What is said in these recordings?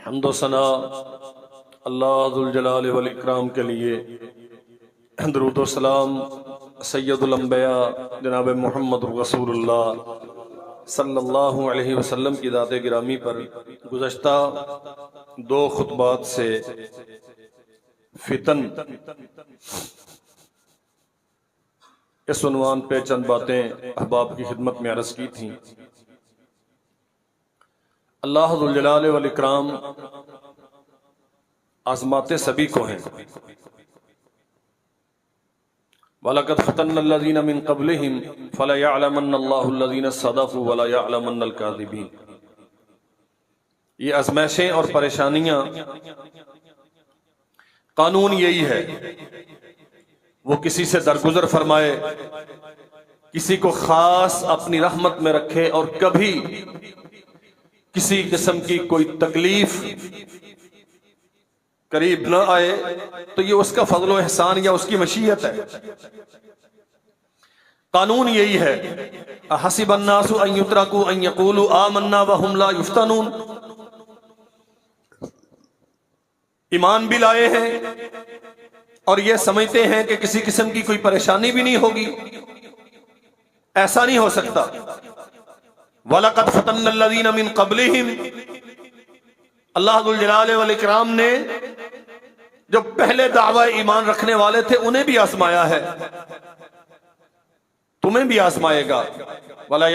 हम्दो सना अल्लाह जुल जलाल वल इकराम के लिए, दरूद व सलाम सैयदुल अंबिया जनाब मोहम्मद रसूलुल्लाह सल्लल्लाहु अलैहि वसल्लम की दाते गिरामी पर गुज़श्ता दो खुतबात से फितन इस उन्वान पे चंद बातें अहबाब की खिदमत में अर्ज की थी। अल्लाह जुल जलाल वल इकराम आज़माते सभी को हैं। वलक़द फ़तन्नल्लज़ीना मिन क़ब्लिहिम फ़ला यअलमन्नल्लाहु अल्लज़ीना सदक़ू वला यअलमन्नल काज़िबीन। ये आज़माइशें और परेशानियां, कानून यही है, वो किसी से दरगुजर फरमाए, किसी को खास अपनी रहमत में रखे और कभी किसी किस्म की कोई तकलीफ करीब न आए तो ये उसका फजल व एहसान या उसकी मशीयत है। कानून यही है, हसिबन्नासु अन युतरकू अन यक़ूलू आमन्ना व हुम ला युफ्तनून। ईमान भी लाए हैं और ये समझते हैं कि किसी किस्म की कोई परेशानी भी नहीं होगी। ऐसा नहीं हो सकता। वलक़द फ़तन्नल्लज़ीना मिन क़ब्लिहिम, अल्लाह जुल जलाल वल इकराम ने जो पहले दावा ईमान रखने वाले थे उन्हें भी आजमाया है, तुम्हें भी आजमाएगा। वला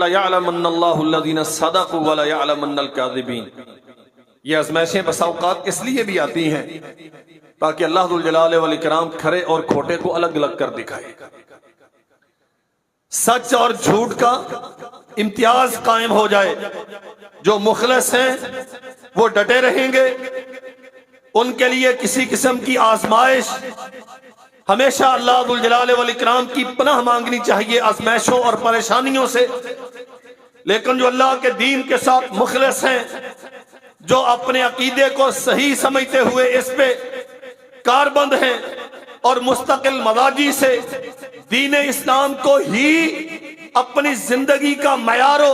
यअलमन्नल्लाहु अल्लज़ीना सदक़ू वला यअलमन्नल काज़िबीन। ये आजमाइशें बसा औक़ात इसलिए भी आती हैं ताकि अल्लाह जुल जलाल वल इकराम खरे और खोटे को अलग अलग कर दिखाए, सच और झूठ का इम्तियाज कायम हो जाए। जो मुखलस हैं वो डटे रहेंगे, उनके लिए किसी किस्म की आजमाइश हमेशा अल्लाह जुल जलाल वल इकराम की पनाह मांगनी चाहिए आजमाइशों और परेशानियों से। लेकिन जो अल्लाह के दीन के साथ मुखलस हैं, जो अपने अकीदे को सही समझते हुए इस पे कारबंद हैं और मुस्तकिल मजाजी से दीन इस्लाम को ही अपनी जिंदगी का मयारो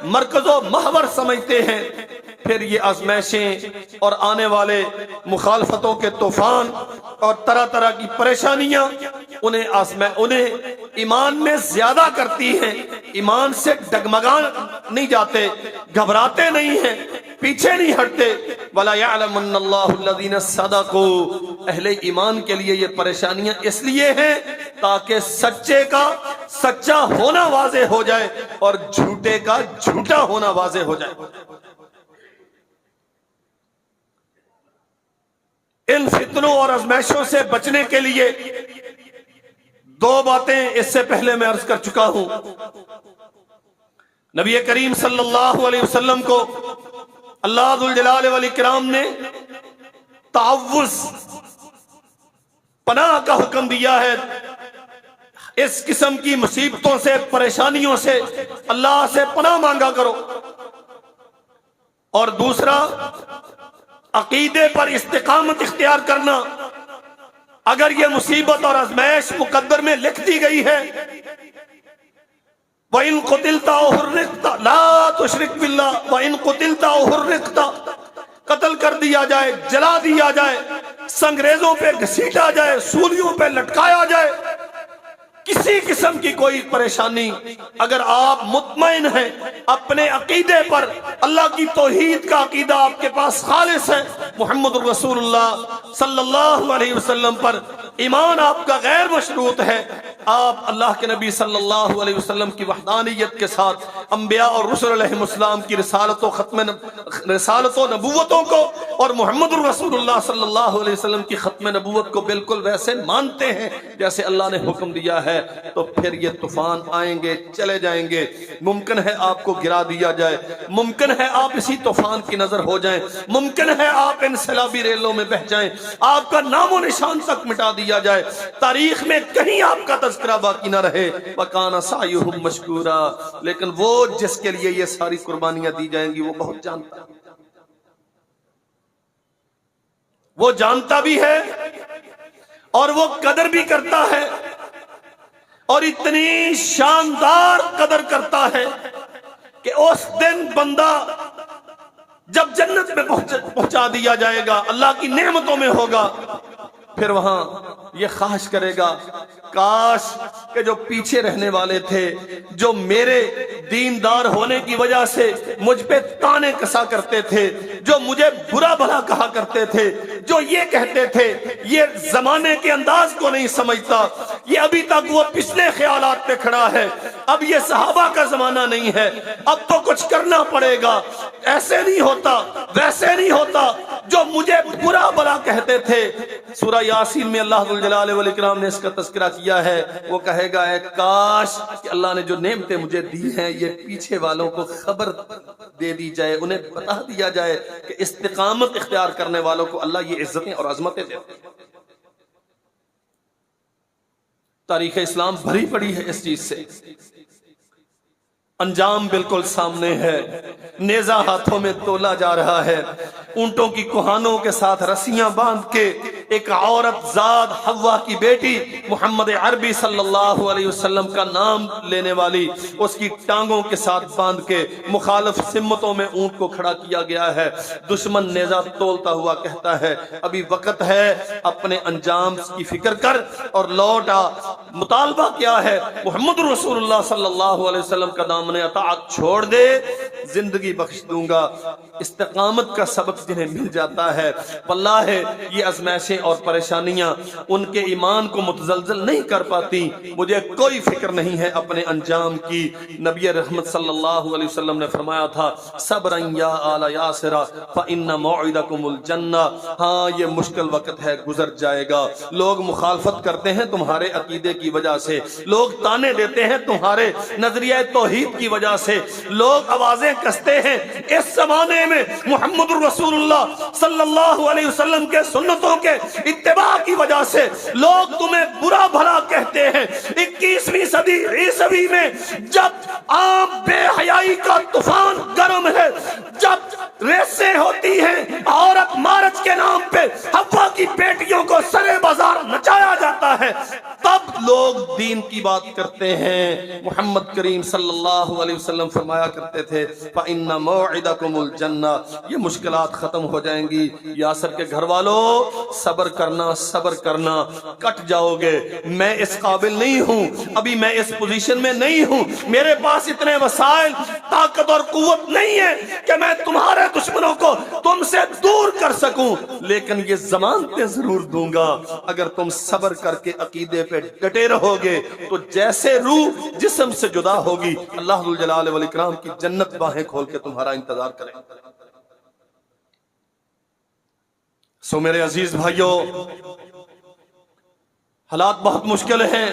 मरकजो महवर समझते हैं, फिर ये आजमाइशें और आने वाले मुखालफतों के तूफान और तरह तरह की परेशानियां उन्हें ईमान में ज्यादा करती हैं। ईमान से डगमगा नहीं जाते, घबराते नहीं हैं, पीछे नहीं हटते। वला यअलमन्नल्लाहु अल्लज़ीना सदक़ू। अहले ईमान के लिए ये परेशानियां इसलिए हैं ताकि सच्चे का सच्चा होना वाज़े हो जाए और झूठे का झूठा होना वाज़े हो जाए। इन फितनों और आज़माइशों से बचने के लिए दो बातें इससे पहले मैं अर्ज कर चुका हूं। नबी करीम सल्लल्लाहु अलैहि वसल्लम को अल्लाह जुल जलाल वल इकराम ने तअव्वुज़, पनाह का हुक्म दिया है। इस किस्म की मुसीबतों से, परेशानियों से अल्लाह से पनाह मांगा करो। और दूसरा, अकीदे पर इस्तिकामत इख्तियार करना। अगर यह मुसीबत और आजमाइश मुकद्दर में लिख दी गई है, व इन कुतिलता औ हुर्रिक़ता ला तुशरिक बिल्लाह व इन कुतिलता औ हुर्रिक़ता, कत्ल कर दिया जाए, जला दिया जाए, संगरेजों पे घसीटा जाए, सूलियों पे लटकाया जाए, किसी किस्म की कोई परेशानी, अगर आप मुतमईन हैं अपने अकीदे पर, अल्लाह की तौहीद का अकीदा आपके पास खालिस है, मुहम्मद रसूलुल्लाह सल्लल्लाहु अलैहि वसल्लम पर ईमान आपका गैर मशरूत है, आप अल्लाह के नबी सल्लल्लाहु अलैहि वसल्लम की वहदानियत के साथ अंबिया और रुसूल अलैहिमुस्सलाम की रिसालतों नबूवतों को और मुहम्मद रसूलुल्लाह सल्लल्लाहु अलैहि वसल्लम की खत्म नबूवत को बिल्कुल वैसे मानते हैं जैसे अल्लाह ने हुक्म दिया है, तो फिर ये तूफान आएंगे, चले जाएंगे। मुमकिन है आपको गिरा दिया जाए, मुमकिन है आप इसी तूफान की नजर हो जाएं, मुमकिन है आप इन सैलाबी रेलों में बह जाएं, आपका नामो निशान तक मिटा दिया जाए, तारीख में कहीं आपका तज़किरा बाकी ना रहे। वकाना सायुहुम मशकूरा। लेकिन वो जिसके लिए ये सारी कुर्बानियां दी जाएंगी वो बहुत जानता है, वो जानता भी है और वो कदर भी करता है, और इतनी शानदार कदर करता है कि उस दिन बंदा जब जन्नत में पहुंचा दिया जाएगा, अल्लाह की नेमतों में होगा, फिर वहां ये ख्वाहिश करेगा काश के जो पीछे रहने वाले थे, जो मेरे दीनदार होने की वजह से मुझ पे ताने कसा करते थे, जो मुझे बुरा भला कहा करते थे, जो ये कहते थे ये जमाने के अंदाज को नहीं समझता, ये अभी तक वो पिछले ख्यालात पे खड़ा है, अब ये सहाबा का जमाना नहीं है, अब तो कुछ करना पड़ेगा, ऐसे नहीं होता वैसे नहीं होता, जो मुझे बुरा भला कहते थे। सूरह यासीन में अल्लाह जुल जलाल वल इकराम ने इसका तज़किरा किया है। वो कहेगा है काश कि अल्लाह ने जो नेमतें मुझे दी हैं ये पीछे वालों को खबर दे दी जाए, उन्हें बता दिया जाए कि इस्तिकामत इख्तियार करने वालों को अल्लाह ये इज्जतें और अजमतें देते हैं। तारीख इस्लाम भरी पड़ी है इस चीज से। अंजाम बिल्कुल सामने है, नेजा हाथों में तोला जा रहा है, ऊंटों की कुहानों के साथ रस्सियां बांध के एक औरत जाद हव्वा की बेटी मोहम्मद अरबी सल्लल्लाहु अलैहि वसल्लम का नाम लेने वाली, उसकी टांगों के साथ बांध के मुखालिफ सिम्मतों में ऊंट को खड़ा किया गया है। दुश्मन नेजा तोलता हुआ कहता है अभी वक्त है, अपने अंजाम की फिक्र कर और लौट आ। मुतालबा क्या है? मोहम्मद रसूलुल्लाह सल्लल्लाहु अलैहि वसल्लम का दामने अताअत छोड़ दे, जिंदगी बख्श दूंगा। इस्तिकामत का सबक जिन्हें मिल जाता है, वल्लाह है ये आजमाइशें और परेशानियां उनके ईमान को मुतजलजल नहीं कर पाती। मुझे कोई फिक्र नहीं है अपने अंजाम की। नबी रहमत सल्लल्लाहु अलैहि वसल्लम ने फरमाया था सब्रन या आला यासिरा फइन्ना मौइदकुमुल जन्ना। हाँ ये मुश्किल वक्त है, गुजर जाएगा। लोग मुखालफत करते हैं तुम्हारे अकीदे की वजह से, लोग ताने देते हैं तुम्हारे नजरिया तौहीद की वजह से, लोग आवाजें कसते हैं। इस जमाने में मोहम्मद रसूलुल्लाह सल्लल्लाहु अलैहि वसल्लम के सुन्नतों के इत्तिबा की वजह से लोग तुम्हें बुरा भला कहते हैं। 21वीं सदी ईसवी में जब आम बेहयाई का तूफान गर्म है, जब रेसें होती हैं, औरत मार्च के नाम पे हव्वा की बेटियों को सरे बाजार नचाया जाता है, तब लोग दीन की बात करते हैं। मोहम्मद करीम सल्लल्लाहु अलैहि वसल्लम फरमाया करते थे फइन्ना मौइदकुमुल जन्ना, ये मुश्किलात खत्म हो जाएंगी। यासर के घर वालों सब्र करना, सब्र करना, कट जाओगे। मैं इस काबिल नहीं हूं, अभी मैं इस पोजीशन में नहीं हूं, मेरे पास इतने वसाइल ताकत और कुव्वत नहीं है कि मैं तुम्हारे दुश्मनों को तुमसे दूर कर सकूं, लेकिन ये जमानतें जरूर दूंगा अगर तुम सब्र करके अकीदे पे डटे रहोगे। तो जैसे रूह जिस्म से जुदा होगी, अल्लाह जुल जलाल वल इकराम की जन्नत बाहें खोल के तुम्हारा इंतजार करें। सो मेरे अजीज भाइयों, हालात बहुत मुश्किल हैं।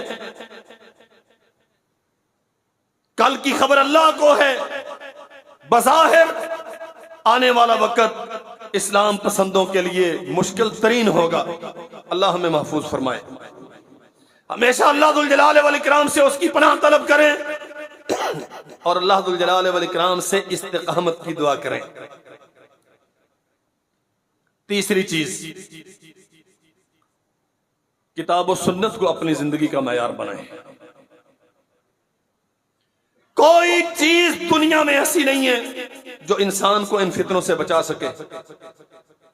कल की खबर अल्लाह को है। बज़ाहिर आने वाला वक्त इस्लाम पसंदों के लिए मुश्किल तरीन होगा। अल्लाह हमें महफूज फरमाए। हमेशा अल्लाह दुल जलाल वल इकराम से उसकी पनाह तलब करें और अल्लाह दुल जलाल वल इकराम से इस्तिकामत की दुआ करें। तीसरी चीज, किताब और सुन्नत को अपनी जिंदगी का मयार बनाएं। कोई चीज दुनिया में ऐसी नहीं है जो इंसान को इन फितनों से बचा सके।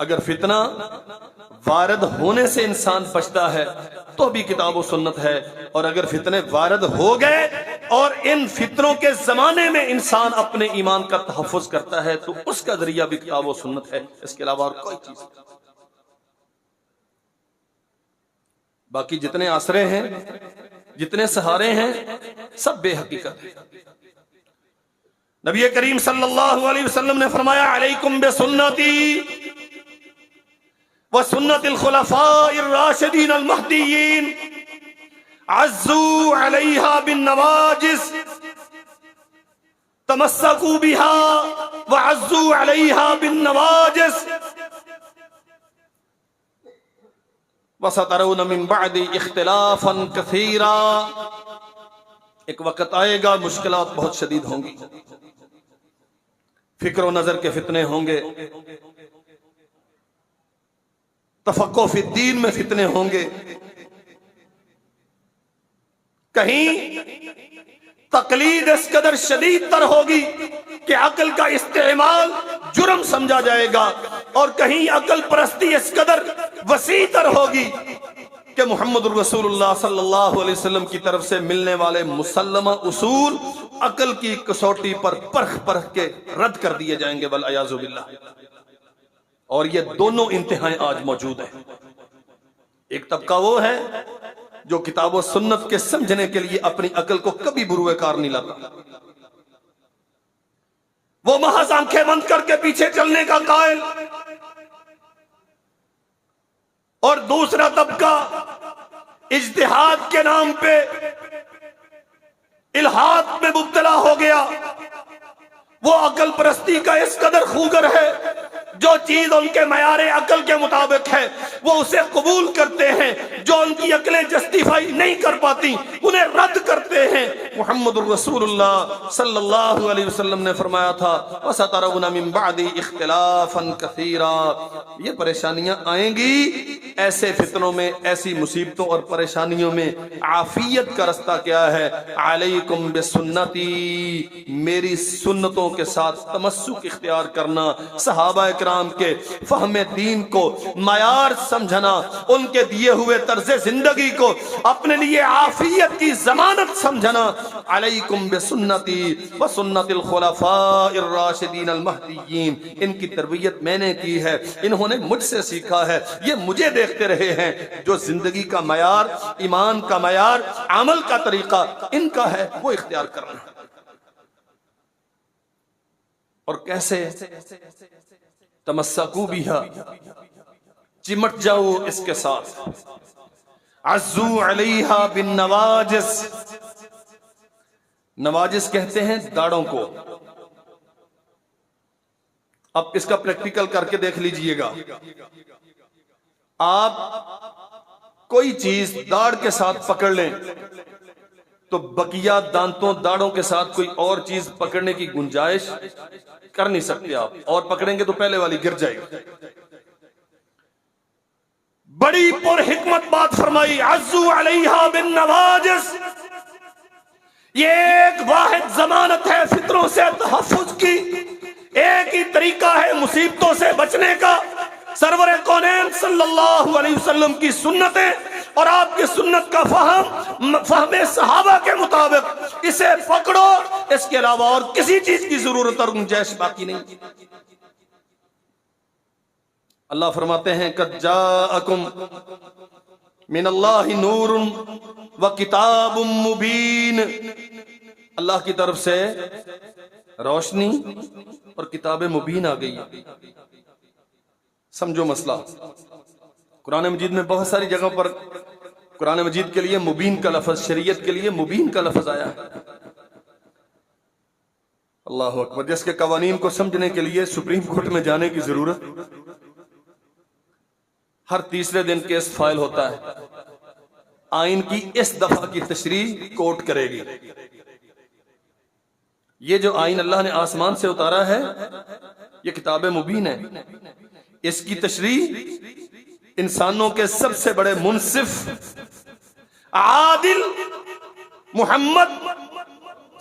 अगर फितना वारद होने से इंसान बचता है तो भी किताब और सुन्नत है, और अगर फितने वारद हो गए और इन फितनों के जमाने में इंसान अपने ईमान का तहफ़्फ़ुज़ करता है तो उसका जरिया भी किताब और सुन्नत है, इसके अलावा और कोई चीज। बाकी जितने आसरे हैं, जितने सहारे हैं, सब बेहकीकत है। नबी करीम सल्लल्लाहु अलैहि वसल्लम ने फरमाया अलैकुम बिसुन्नती व सुन्नतिल खुलफाइर राशिदीन अल महदीयीन अज़्ज़ू अलैहा बिन नवाजिस तमस्सकू बिहा व अज़्ज़ू अलैहा बिन नवाजिस व सतरौन मिन बअदी इख्तिलाफन कसीरा। एक वक्त आएगा मुश्किलात बहुत शदीद होंगी, फिक्र नजर के फितने होंगे, तफक्को फी दीन में फितने होंगे। कहीं तकलीद इस कदर शदीद तर होगी कि अकल का इस्तेमाल जुर्म समझा जाएगा, और कहीं अकल परस्ती इस कदर वसी तर होगी कि मोहम्मद रसूलुल्लाह सल्लल्लाहु अलैहि वसल्लम की तरफ से मिलने वाले मुसल्लमा उसूल अकल की कसौटी पर परख परख के रद्द कर दिए जाएंगे, वल अयाज़ु बिल्लाह। और ये दोनों इंतहाएं आज मौजूद है। एक तबका वो है जो किताब और सुन्नत के समझने के लिए अपनी अकल को कभी बुरुए कार नहीं लाता, वो महज आंखें बंद करके पीछे चलने का कायल। और दूसरा तबका इज्तिहाद के नाम पे इल्हाद में मुब्तला हो गया, वो अकल परस्ती का इस कदर खूगर है, जो चीज उनके मयारे अकल के मुताबिक है वो उसे कबूल करते हैं, जो उनकी अकलें जस्टिफाई नहीं कर पाती उन्हें रद्द करते हैं। मुहम्मद रसूलुल्लाह सल्लल्लाहु अलैहि वसल्लम ने फरमाया था, वसतरौना मिन बादी इख्तिलाफन कसीरा, ये परेशानियां आएंगी, ऐसे फितनों में, ऐसी मुसीबतों और परेशानियों में आफियत का रास्ता क्या है? अलैकुम बिसुन्नती, मेरी सुन्नतों के साथ तमस्सुक इख्तियार करना, सहाबा इकराम के फहमे दीन को मयार समझना, उनके दिए हुए तर्ज़े जिंदगी को अपने लिए आफियत की जमानत समझना। अलैकुम बिसुन्नती व सुन्नतिल खुलफाइर राशिदीन अल महदीयीन, इनकी तरबियत मैंने की है, इन्होंने मुझसे सीखा है, ये मुझे देखते रहे हैं। जो जिंदगी का मयार, ईमान का मयार, अमल का तरीका इनका है, वो इख्तियार करना। और कैसे? तमस्सकू बिहा, चिमट जाओ इसके साथ। अज़्ज़ू अलैहा बिन नवाजिस, नवाजिस कहते हैं दाढ़ों को। अब इसका प्रैक्टिकल करके देख लीजिएगा। आप कोई चीज दाढ़ के साथ पकड़ लें तो बकिया दांतों दाढ़ों के साथ कोई और चीज पकड़ने की गुंजाइश कर नहीं सकते आप, और पकड़ेंगे तो पहले वाली गिर जाएगी। बड़ी पुरहिकमत बात फरमाई, अज़्ज़ू अलैहा बिन नवाजिस, ये एक वाहिद जमानत है फितरों से तहफ़्फ़ुज़ की, एक ही तरीका है मुसीबतों से बचने का। सरवरे कौनैन सल्लल्लाहु अलैहि वसल्लम की सुन्नतें और आपकी सुन्नत का फहमे सहाबा के मुताबिक इसे पकड़ो, इसके अलावा और किसी चीज की जरूरत और गुंजाइश बाकी नहीं। अल्लाह फरमाते हैं, कद जाअकुम मिनल्लाहि नूरुन व किताबुम मुबीन, अल्लाह की तरफ से रोशनी और किताब मुबीन आ गई। समझो मसला। कुरान मजीद में बहुत सारी जगहों पर कुरान मजीद के लिए मुबीन का लफ्ज, शरीयत के लिए मुबीन का लफ्ज आया है। अल्लाह अकबर। जिसके कवानीन को समझने के लिए सुप्रीम कोर्ट में जाने की जरूरत, हर तीसरे दिन केस फाइल होता है, आइन की इस दफा की तशरीह कोर्ट करेगी। ये जो आइन अल्लाह ने आसमान से उतारा है, ये किताब मुबीन है। इसकी तशरीह इंसानों के सबसे बड़े मुनसिफ आदिल मोहम्मद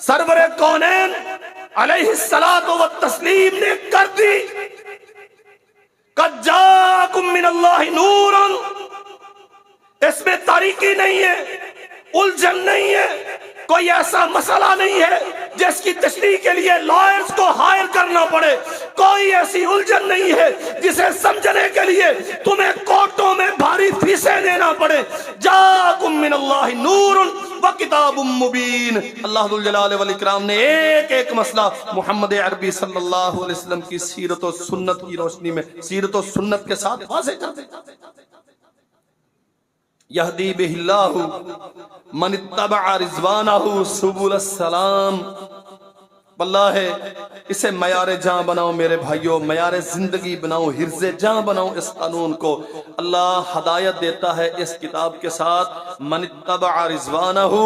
सरवरे कौनैन अलैहिस्सलातु व तस्लीम ने कर दी। कद जाकुम मिनल्लाहि नूरुन, इसमें तारीकी नहीं है, उलझन नहीं है, कोई ऐसा मसला नहीं है जिसकी तशरीह के लिए लॉयर्स को हायर करना पड़े, कोई ऐसी उलझन नहीं है जिसे समझने के लिए तुम्हें कोर्टों में भारी फीसें देना पड़े। जाकुम मिनल्लाहि नूरुन व किताबुम मुबीन। अल्लाह जुल जलाल वल इकराम ने एक एक मसला मोहम्मद अरबी सल्लल्लाहु अलैहि वसल्लम की सीरत और सुन्नत की रोशनी में, सीरत और सुन्नत के साथ वाज़ेह कर दिया। यहदी बिहिल्लाहु मन इत्तबअ रिज़वानहु सुबुल सलाम वल्लाह है इसे मयार जां बनाओ मेरे भाइयों, मयार जिंदगी बनाओ, हिर्ज़े जां बनाओ इस कानून को। अल्लाह हदायत देता है इस किताब के साथ, मन इत्तबा रिज़वानहू,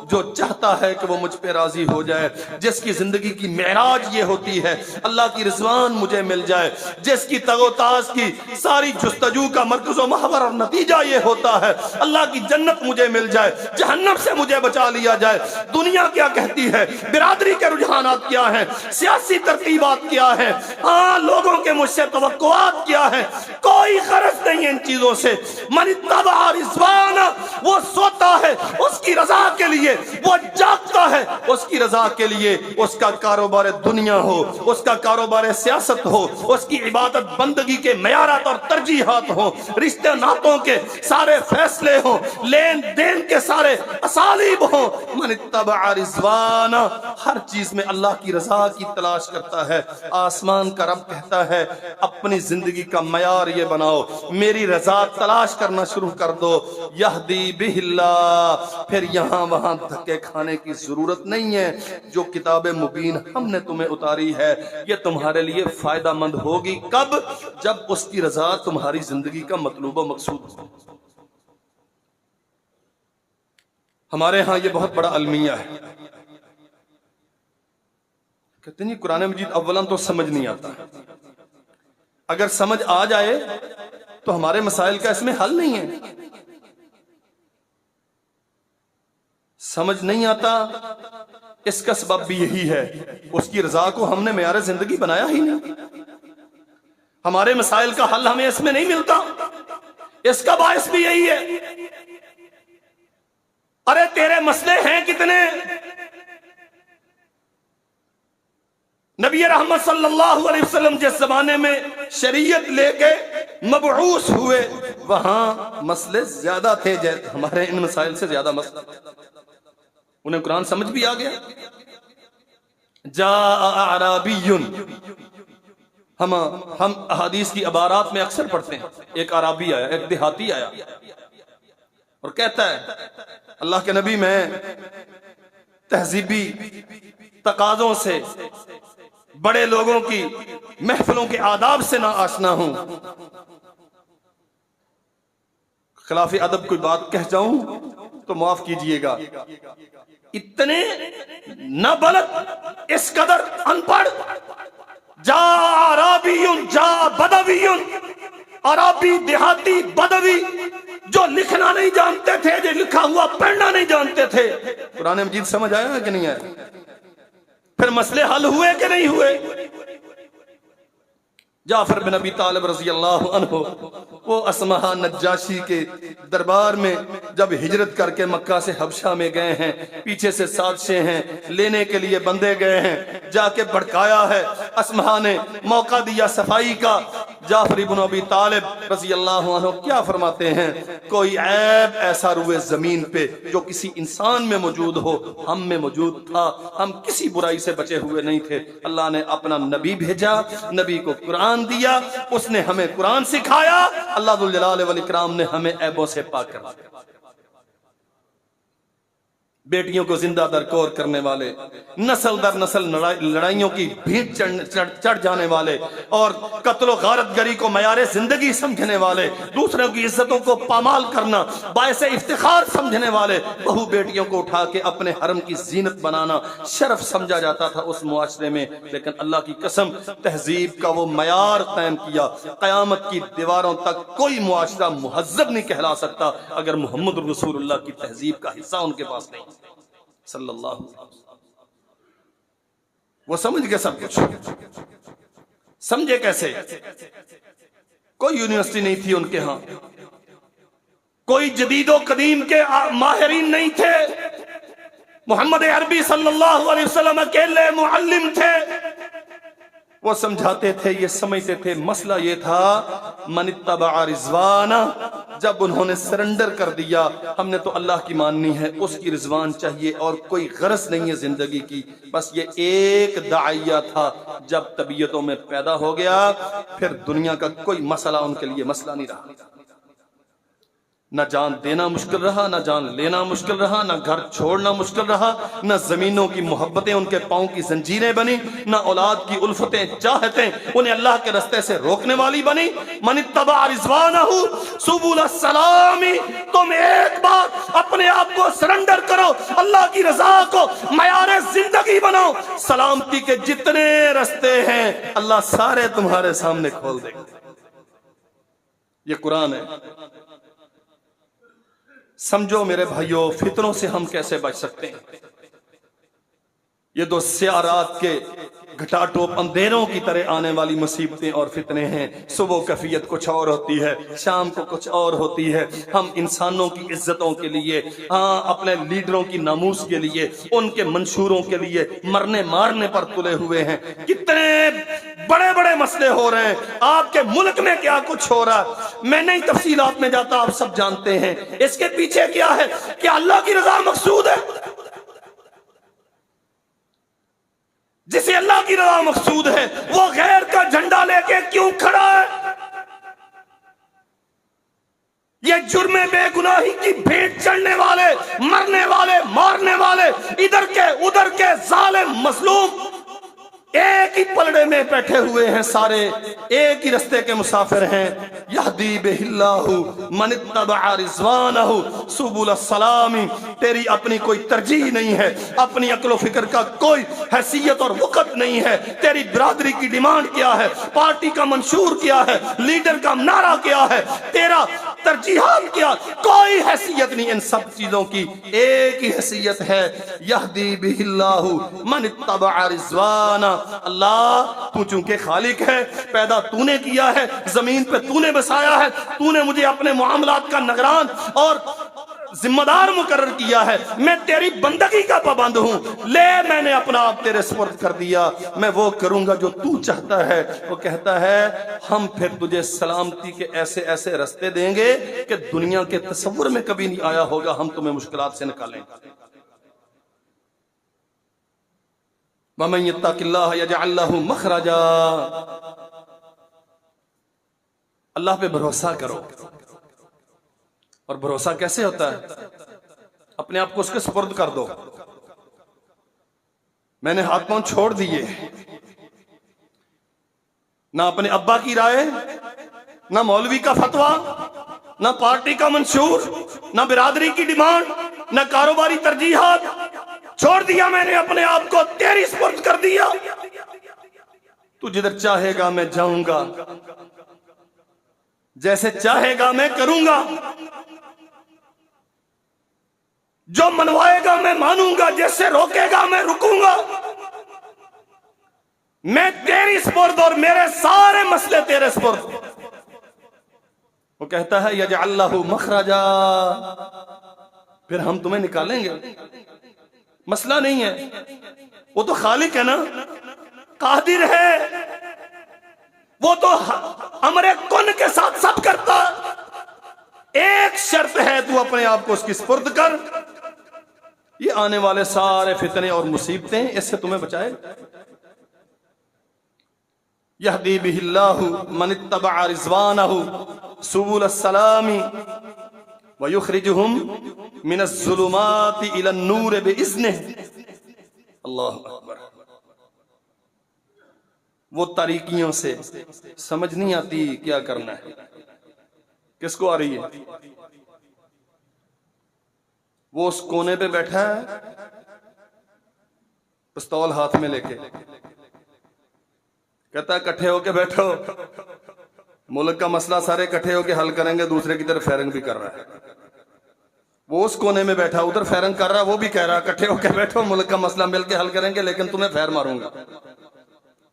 जो चाहता है कि वो मुझ पे राजी हो जाए, जिसकी जिंदगी की मेराज ये होती है अल्लाह की रिज़वान मुझे मिल जाए, जिसकी तगोताज की सारी जुस्तजू का मरकज़ व महवर और नतीजा ये होता है अल्लाह की जन्नत मुझे मिल जाए, जहन्नम से मुझे बचा लिया जाए। दुनिया क्या कहती है, बिरादरी के रुझानात क्या है, सियासी तरतीबात क्या है, हाँ लोगों के मुझसे तवक्कुआत क्या है, कोई गरज नहीं है इन चीजों से। मन इत्तबा रिज़वान, वो सोता है उसकी रजा के लिए, वो जागता है उसकी रजा के लिए, उसका कारोबार दुनिया हो, उसका कारोबार सियासत हो, उसकी इबादत बंदगी के मयारात और तरजीहात हो, रिश्ते नातों के सारे फैसले हो, लेन देन के सारे असालीब हो। मन इत्तबा रिज़वान, हर चीज में अल्लाह की रजा की तलाश करता है। आसमान का रब कहता है अपनी जिंदगी का मयार ये बनाओ, मेरी रजा तलाश करना शुरू कर दो। यहदी बिहिल्लाह, फिर यहाँ वहां धक्के खाने की जरूरत नहीं है। जो किताब मुबीन हमने तुम्हें उतारी है ये तुम्हारे लिए फायदामंद होगी। कब? जब उसकी रजा तुम्हारी जिंदगी का मतलूब व मकसूद हो। हमारे यहां ये बहुत बड़ा अलमिया है, कहते नहीं कुरान मजीद अव्वलन तो समझ नहीं आता, अगर समझ आ जाए तो हमारे मसाइल का इसमें हल नहीं है। समझ नहीं आता इसका सबब भी यही है, उसकी रजा को हमने मेयार जिंदगी बनाया ही नहीं। हमारे मसाइल का हल हमें इसमें नहीं मिलता, इसका बायस भी यही है। अरे तेरे मसले हैं कितने, नबी रहमत सल्लल्लाहु अलैहि वसल्लम जिस जमाने में शरीयत लेके मबऊस हुए वहां मसले ज्यादा थे, हमारे इन मसाइल से ज्यादा मसला। उन्हें कुरान समझ भी आ गया। जा अराबियुन, हम अहादीस की अबारात में अक्सर पढ़ते हैं, एक अराबी आया, एक देहाती आया और कहता है अल्लाह के नबी मैं तहजीबी तकाजों से, बड़े लोगों की महफिलों के आदाब से ना आशना हूं, खिलाफ अदब कोई बात कह जाऊं तो माफ कीजिएगा। इतने न बलद, इस कदर अनपढ़, जा अराबियुन जा बदवियुन, अराबी देहाती बदवी जो लिखना नहीं जानते थे, जो लिखा हुआ पढ़ना नहीं जानते थे। कुरान मजीद समझ आया कि नहीं आया? फिर मसले हल हुए कि नहीं हुए? जाफर बिन अबी तालिब रज़ी अल्लाह अन्हु वो असमहा नज्जाशी के दरबार में जब हिजरत करके मक्का से हबशा में गए हैं, पीछे से साजिशें हैं, लेने के लिए बंदे गए हैं, जाके भड़काया है। असमहा ने मौका दिया सफाई का। जाफर इब्न अबी तालिब रज़ी अल्लाह अन्हु क्या फरमाते हैं, कोई ऐब ऐसा रुए जमीन पे जो किसी इंसान में मौजूद हो, हम में मौजूद था, हम किसी बुराई से बचे हुए नहीं थे। अल्लाह ने अपना नबी भेजा, नबी को कुरान दिया, उसने हमें कुरान सिखाया, अल्लाह दुल जलाल वल इकराम ने हमें ऐबों से पाक कर दिया। बेटियों को जिंदा दरकोर करने वाले, नस्ल दर नस्ल लड़ाइयों की भीड़ चढ़ जाने वाले और कत्लो गारतगरी को मयारे जिंदगी समझने वाले, दूसरों की इज्जतों को पामाल करना बायसे इफ्तिखार समझने वाले, बहू बेटियों को उठा के अपने हरम की जीनत बनाना शर्फ समझा जाता था उस मुआशरे में। लेकिन अल्लाह की कसम, तहजीब का वो मयार कायम किया, कयामत की दीवारों तक कोई मुआशरा मुहज्जब नहीं कहला सकता अगर मोहम्मद रसूलुल्लाह की तहजीब का हिस्सा उनके पास नहीं। सल्लल्लाहु अलैहि वसल्लम वो समझ गए सब कुछ। समझे कैसे? कोई यूनिवर्सिटी नहीं थी उनके यहां, कोई जदीदो कदीम के माहिरीन नहीं थे। मोहम्मद अरबी सल्लल्लाहु अलैहि वसल्लम अकेले मुअल्लिम थे, वो समझाते थे, ये समझते थे। मसला ये था मन इत्तबा रिज़वाना, जब उन्होंने सरेंडर कर दिया, हमने तो अल्लाह की माननी है, उसकी रिज़वान चाहिए और कोई गरज नहीं है जिंदगी की, बस ये एक दाइया था। जब तबीयतों में पैदा हो गया फिर दुनिया का कोई मसला उनके लिए मसला नहीं रहा। ना जान देना मुश्किल रहा, ना जान लेना मुश्किल रहा, ना घर छोड़ना मुश्किल रहा, ना जमीनों की मोहब्बतें उनके पांव की जंजीरें बनी, ना औलाद की उल्फतें चाहतें उन्हें अल्लाह के रास्ते से रोकने वाली बनी। मन इत्तबा रिज़वानहु सुबुल सलामी, तुम एक बार अपने आप को सरेंडर करो, अल्लाह की रजा को मयार जिंदगी बनाओ, सलामती के जितने रास्ते हैं अल्लाह सारे तुम्हारे सामने खोल देगा। ये कुरान है। समझो मेरे भाइयों, फितनों से हम कैसे बच सकते हैं। ये दो सियारात के घटाटोप अंधेरों की तरह आने वाली मुसीबतें और फितने हैं। सुबह कैफियत कुछ और होती है, शाम को कुछ और होती है। हम इंसानों की इज्जतों के लिए, अपने लीडरों की नामूस के लिए, उनके मंशूरों के लिए मरने मारने पर तुले हुए हैं। कितने बड़े बड़े मसले हो रहे हैं, आपके मुल्क में क्या कुछ हो रहा है, मैं नहीं तफसीलात में जाता, आप सब जानते हैं। इसके पीछे क्या है? क्या अल्लाह की रजा मकसूद है? जिसे अल्लाह की रजा मकसूद है वो गैर का झंडा लेके क्यों खड़ा है? ये जुर्मे बेगुनाही की भेंट चढ़ने वाले, मरने वाले, मारने वाले, इधर के उधर के जालिम मजलूम एक ही पलड़े में बैठे हुए हैं, सारे एक ही रास्ते के मुसाफिर हैं। यहदी बिहिल्लाहु मन इत्तबा रिज़वानहु सुबुल सलामी। तेरी अपनी कोई तरजीह नहीं है, अपनी अक्ल फिक्र का कोई हैसियत और वक़्त नहीं है। तेरी बिरादरी की डिमांड क्या है, पार्टी का मंशूर क्या है, लीडर का नारा क्या है, तेरा तरजीहात क्या, कोई हैसियत नहीं। इन सब चीजों की एक ही हैसियत है, यहदी बिहिल्लाहु मन इत्तबा रिज़वाना। अल्लाह तू चूंकि खालिक है, पैदा तूने किया है, जमीन पे तूने बसाया है, तूने मुझे अपने मामलात का निगरान और जिम्मेदार मुकर्रर किया है, मैं तेरी बंदगी का पाबंद हूं। ले मैंने अपना आप तेरे सुपुर्द कर दिया, मैं वो करूंगा जो तू चाहता है। वो कहता है हम फिर तुझे सलामती के ऐसे ऐसे रास्ते देंगे कि दुनिया के तसव्वुर में कभी नहीं आया होगा। हम तुम्हें मुश्किलात से निकालेंगे। वमन यत्तकिल्लाह यजअल लहु मखरजा। अल्लाह पे भरोसा करो। और भरोसा कैसे होता है? अपने आप को उसके सुपुर्द कर दो। मैंने हाथ पांव छोड़ दिए, ना अपने अब्बा की राय, ना मौलवी का फतवा, ना पार्टी का मंशूर, ना बिरादरी की डिमांड, ना कारोबारी तरजीहात। छोड़ दिया मैंने अपने आप को, तेरी सुपुर्द कर दिया। तू जिधर चाहेगा मैं जाऊंगा, जैसे चाहेगा मैं करूंगा, जो मनवाएगा मैं मानूंगा, जैसे रोकेगा मैं रुकूंगा। मैं तेरी सुपुर्द और मेरे सारे मसले तेरे सुपुर्द। वो कहता है यजअल लहु मखरजा, फिर हम तुम्हें निकालेंगे। मसला नहीं है, वो तो खालिक है ना, कादिर है, वो तो हमरे कुन के साथ सब करता। एक शर्त है, तू अपने आप को उसकी सुपुर्द कर। ये आने वाले सारे फितने और मुसीबतें इससे तुम्हें बचाए। यहदी बिहिल्लाहु मन इत्तबा रिज़वानहु सुबुल सलामी व युखरिजुहुम मिनज़ ज़ुलुमाति इलन नूर बिइज़्निहि। अल्लाहु अकबर। वो तारीकियों से समझ नहीं आती क्या करना है। किसको आ रही है? वो उस कोने पे बैठा है, पिस्तौल हाथ में लेके, कहता है इकट्ठे होके बैठो, मुल्क का मसला सारे इकट्ठे होके हल करेंगे। दूसरे की तरफ फायरिंग भी कर रहा है। वो उस कोने में बैठा, उधर फायरिंग कर रहा है, वो भी कह रहा है इकट्ठे होके बैठो, मुल्क का मसला मिलके हल करेंगे, लेकिन तुम्हें फायर मारूंगा।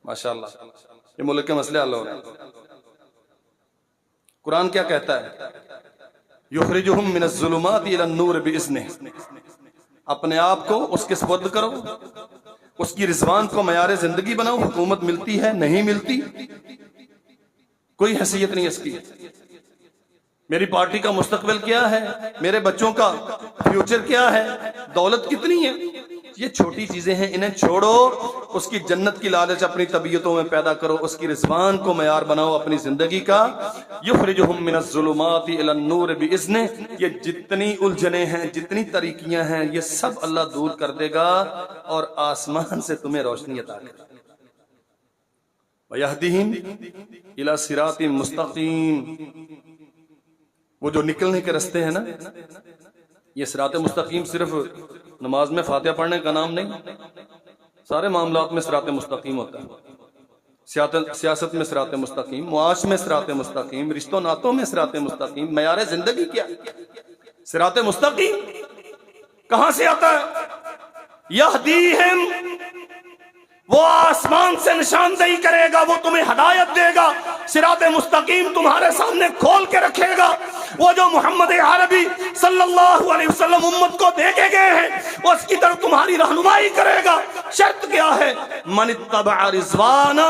माशाअल्लाह, ये मुल्क के मसले हल हो रहे हैं। कुरान क्या कहता है? युखरिजुहुम मिनज़ ज़ुलुमाति इलन नूर बिइज़्निहि। अपने आप को उसके सुपुर्द करो, उसकी रिज़वान को मयार जिंदगी बनाओ। हुकूमत मिलती है नहीं मिलती, कोई हैसियत नहीं इसकी। मेरी पार्टी का मुस्तकबिल क्या है, मेरे बच्चों का फ्यूचर क्या है, दौलत कितनी है, ये छोटी चीजें हैं, इन्हें छोड़ो। उसकी जन्नत की लालच अपनी तबीयतों में पैदा करो, उसकी रिजवान को मयार बनाओ अपनी जिंदगी का। युखरिजुहुम मिनज़्ज़ुलुमाति इलन-नूर बिइज़्निह। ये जितनी उलझने हैं, जितनी तरीकियां हैं, ये सब अल्लाह दूर कर देगा और आसमान से तुम्हें रोशनी अता करेगा। वयहदीहिम इला सिरातिम मुस्तकीम। वो जो निकलने के रास्ते हैं ना, ये सिरात मुस्तकीम सिर्फ नमाज में फातिहा पढ़ने का नाम नहीं, सारे मामलात में सिरात मुस्तकीम होता है। सियासत में सिरात मुस्तकीम, मुआश में सिरात मुस्तकीम, रिश्तों नातों में सिरात मुस्तकीम। मयार जिंदगी क्या सिरात मुस्तकीम कहां से आता है? यहदीहिम, वो आसमान से निशानदेही करेगा, वो तुम्हें हदायत देगा, सिरात मुस्तकीम तुम्हारे सामने खोल के रखेगा। वो जो मोहम्मद अरबी सल्लल्लाहु अलैहि वसल्लम उम्मत को दे के गए हैं, उसकी तरफ तुम्हारी रहनुमाई करेगा। शर्त क्या है? मन इत्तबअ रिज़वाना।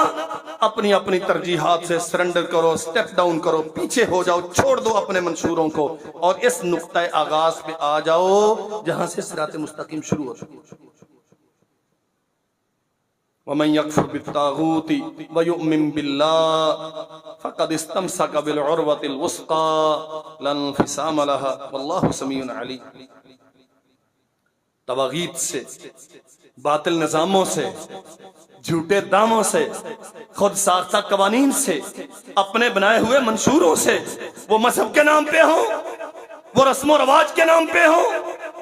अपनी अपनी तरजीहात से सरेंडर करो, स्टेप डाउन करो, पीछे हो जाओ, छोड़ दो अपने मंशूरों को और इस नुक्ता आगाज पे आ जाओ जहां से सिरात मुस्तकीम शुरू हो। वमन यकफुर बित्तागूति व युमिन बिल्लाह फक़द इस्तमसक बिल उर्वतिल वुस्क़ा ला इंफ़िसाम लहा वल्लाहु समीउन अलीम। तवागीत से, बातिल निज़ामों से, झूठे दामों से, खुद साख्ता कवानीन से, अपने बनाए हुए मंशूरों से, वो मजहब के नाम पे हो, वो रस्म रवाज के नाम पे हो,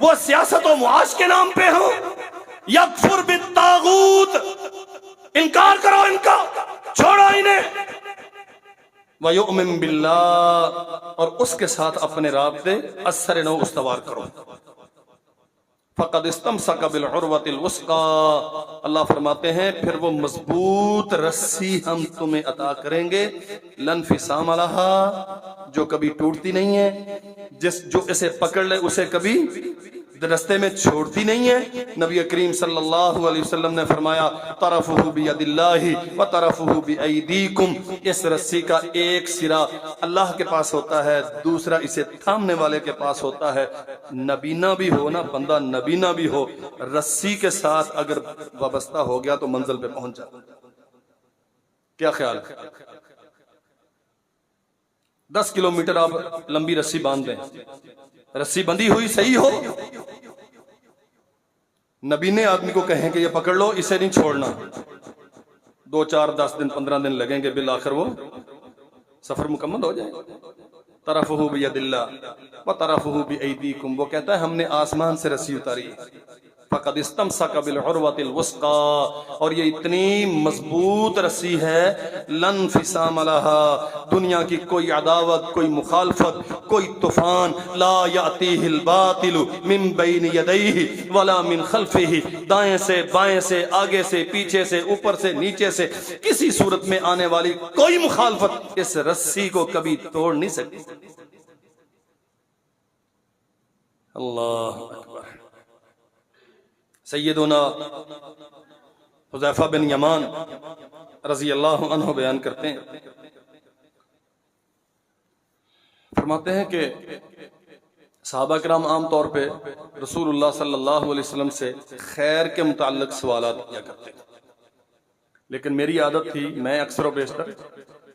वो सियासत और मुआश के नाम पे हो। यकफुर बित्तागूत, इनकार करो इनका, छोड़ो इन्हें। वयुमिन बिल्लाह, और उसके साथ अपने राब्ते असर नौ उस्तवार करो। फक़द इस्तमसक बिल उर्वतिल वुस्क़ा। अल्लाह फरमाते हैं फिर वो मजबूत रस्सी हम तुम्हें अता करेंगे, लन फिसाम लहा, जो कभी टूटती नहीं है, जो इसे पकड़ ले उसे कभी रास्ते में छोड़ती नहीं है। नबी करीम सल्लल्लाहु अलैहि वसल्लम ने फरमाया तरफुहु बियदिल्लाहि व तरफुहु बिअयदीकुम। इस रस्सी का एक सिरा अल्लाह के पास होता है, दूसरा इसे थामने वाले के पास होता है। नबीना भी हो ना बंदा, नबीना भी हो, रस्सी के साथ अगर वाबस्ता हो गया तो मंजिल पे पहुंच जाता। क्या ख्याल? 10 किलोमीटर आप लंबी रस्सी बांध दें, रस्सी बंधी हुई सही हो, नबी ने आदमी को कहें कि ये पकड़ लो, इसे नहीं छोड़ना, 2, 4, 10 दिन 15 दिन लगेंगे, बिल आखिर वो सफर मुकम्मल हो जाएगा। तरफुहु बियदिल्लाह व तरफुहु बिअयदीकुम। वो कहता है हमने आसमान से रस्सी उतारी, फक़द इस्तमसक बिल उर्वतिल वुस्क़ा, और ये इतनी मजबूत रस्सी है, लन फिसाम लहा, दुनिया की कोई अदावत, कोई मुखालफत, कोई तूफान, ला यातीहिल बातिलु मिन बैन यदैहि वला मिन खल्फिहि, दाएं से बाएं से, आगे से पीछे से, ऊपर से नीचे से, किसी सूरत में आने वाली कोई मुखालफत इस रस्सी को कभी तोड़ नहीं सकती। अल्लाह अकबर। सैयदुना हुज़ैफा बिन यमान रज़ी अल्लाह अन्हु बयान करते हैं, फरमाते हैं कि सहाबा किराम आम तौर पे रसूलुल्लाह सल्लल्लाहु अलैहि वसल्लम से खैर के मुताल्लिक सवालात किया करते थे, लेकिन मेरी आदत थी मैं अक्सर व बेशतर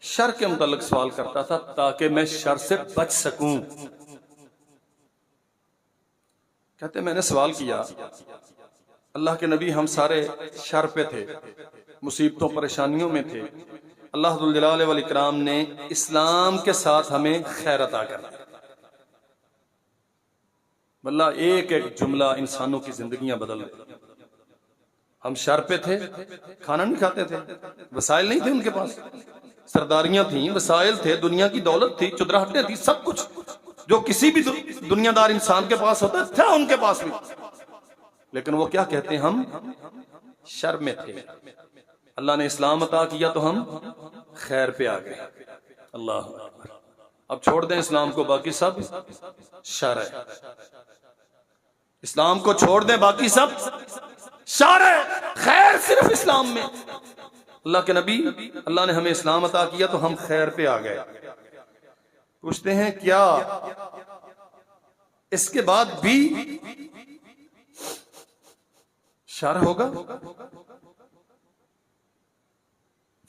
शर के मुताल्लिक सवाल करता था ताकि मैं शर से बच सकूं। कहते मैंने सवाल किया, अल्लाह के नबी हम सारे शर पे थे, मुसीबतों परेशानियों में थे, अल्लाह जुल जलाल वल इकराम ने इस्लाम के साथ हमें खैर अता करना। वल्लाह एक एक जुमला इंसानों की जिंदगियां बदल दे। हम शर पे थे, खाना नहीं खाते थे, वसाइल नहीं थे उनके पास, सरदारियां थी, वसाइल थे, दुनिया की दौलत थी, चुदराहटें थी, सब कुछ जो किसी भी दुनियादार इंसान के पास होता था उनके पास भी, लेकिन वो क्या कहते हैं, हम शर में थे। अल्लाह ने इस्लाम अता किया तो हम खैर पे आ गए। अल्लाह, अब छोड़ दें इस्लाम को, बाकी सब शर है। इस्लाम को छोड़ दें, बाकी सब शर है, खैर सिर्फ इस्लाम में। अल्लाह के नबी, अल्लाह ने हमें इस्लाम अता किया तो हम खैर पे आ गए। पूछते हैं क्या इसके बाद भी शर होगा?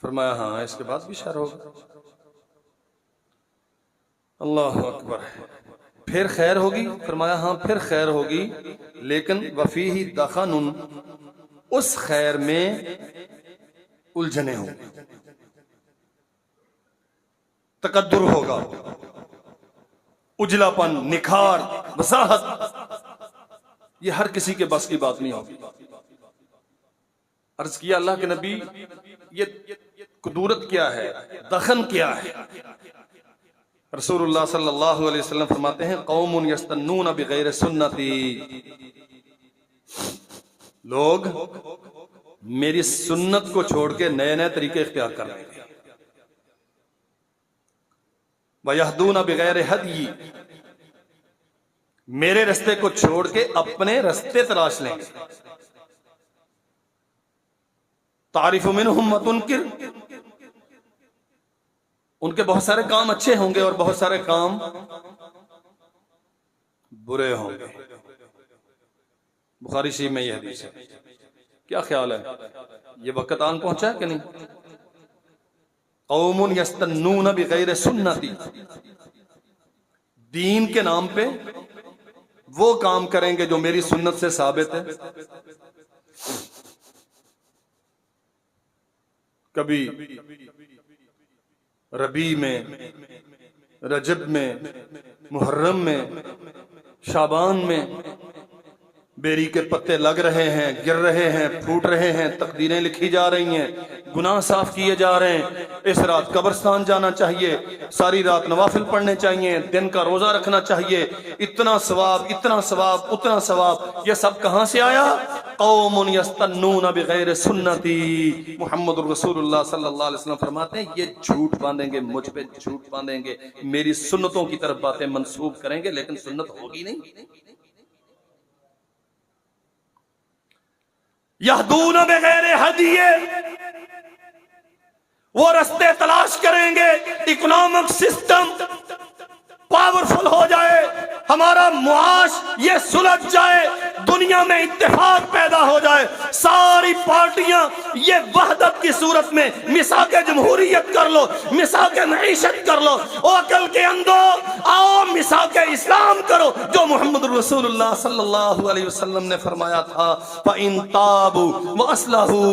फरमाया हाँ, इसके बाद भी शर होगा। अल्लाह अकबर। फिर खैर होगी? फरमाया हाँ, फिर खैर होगी, लेकिन वफीही दखनुन, उस खैर में उलझने होंगी, तकद्दुर होगा, उजलापन, निखार, वसाहत, ये हर किसी के बस की बात नहीं होगी। अर्ज किया अल्लाह के नबी, ये कुदूरत क्या है, दखन क्या है? रसूलुल्लाह सल्लल्लाहु अलैहि वसल्लम फरमाते हैं, कौमुन यस्तन्नून बिगैर सुन्नती, लोग मेरी सुन्नत को छोड़ के नए नए तरीके इख्तियार कर लेंगे। वयहदून बिगैर हदी, मेरे रास्ते को छोड़ के अपने रास्ते तलाश लेंगे। तारिफु मिनहुम व तुनकिर, उनके बहुत सारे काम अच्छे होंगे और बहुत सारे काम बुरे होंगे। बुखारी शरीफ में यह हदीस है। क्या ख्याल है, ये वक्त आन पहुंचा है कि नहीं? कौमुन यस्तन्नून बिगैर सुन्नती, दीन के नाम पे वो काम करेंगे जो मेरी सुन्नत से साबित है। कभी रबी में, रजब में, मुहर्रम में, शाबान में बेरी के पत्ते लग रहे हैं, गिर रहे हैं, फूट रहे हैं, तकदीरें लिखी जा रही हैं, गुनाह साफ किए जा रहे हैं। इस रात कब्रिस्तान जाना चाहिए, सारी रात नवाफिल पढ़ने चाहिए, दिन का रोजा रखना चाहिए, इतना सवाब, इतना सवाब, उतना सवाब। ये सब कहां से आया? कौमुन यस्तन्नून बिगैर सुन्नती। मुहम्मद रसूलुल्लाह सल्लल्लाहु अलैहि वसल्लम फरमाते हैं, ये झूठ बांधेंगे, मुझ पे झूठ बांधेंगे, मेरी सुन्नतों की तरफ बातें मंसूब करेंगे, लेकिन सुन्नत होगी नहीं। यहदून बिगैर हदिये, वो रास्ते तलाश करेंगे, इकोनॉमिक सिस्टम पावरफुल हो जाए, हमारा मुआश ये सुलझ जाए, दुनिया में इत्तेफाक पैदा हो जाए, सारी पार्टियां ये वहदत की सूरत में मिसाके जमहूरियत कर लो, मिसाके मईशत कर लो। ओ अकल के अंदो, आओ मिसाके इस्लाम करो, जो मोहम्मद रसूलुल्लाह सल्लल्लाहु अलैहि वसल्लम ने फरमाया था, फ़इन ताबू व अस्लहू,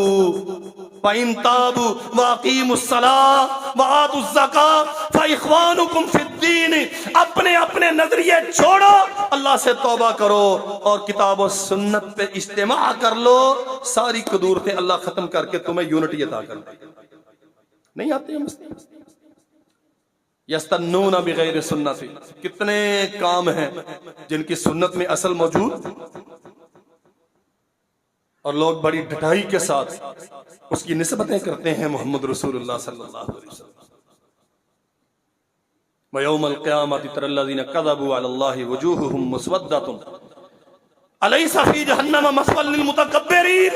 फ़इन ताबू व अक़ीमुस्सलाह व आतुज़्ज़कात फ़इख़्वानुकुम फ़िद्दीन। अपने अपने नजरिए छोड़ो, अल्लाह से तौबा करो और किताब और सुन्नत पे इज्तिमा कर लो, सारी कदूरतें अल्लाह खत्म करके तुम्हें यूनिटी अता कर देगा। नहीं आते हैं यस्तन्नून बिगैर सुन्नती। कितने काम हैं जिनकी सुन्नत में असल मौजूद, और लोग बड़ी ढटाई के साथ उसकी निस्बतें करते हैं मोहम्मद रसूलुल्लाह सल्लल्लाहु अलैहि वसल्लम। वयौमल क़ियामति तरल्लज़ीना कज़बू अलल्लाहि वजूहुहुम मुस्वद्दतुन अलैसा फ़ी जहन्नम मस्वल लिल मुतकब्बिरीन।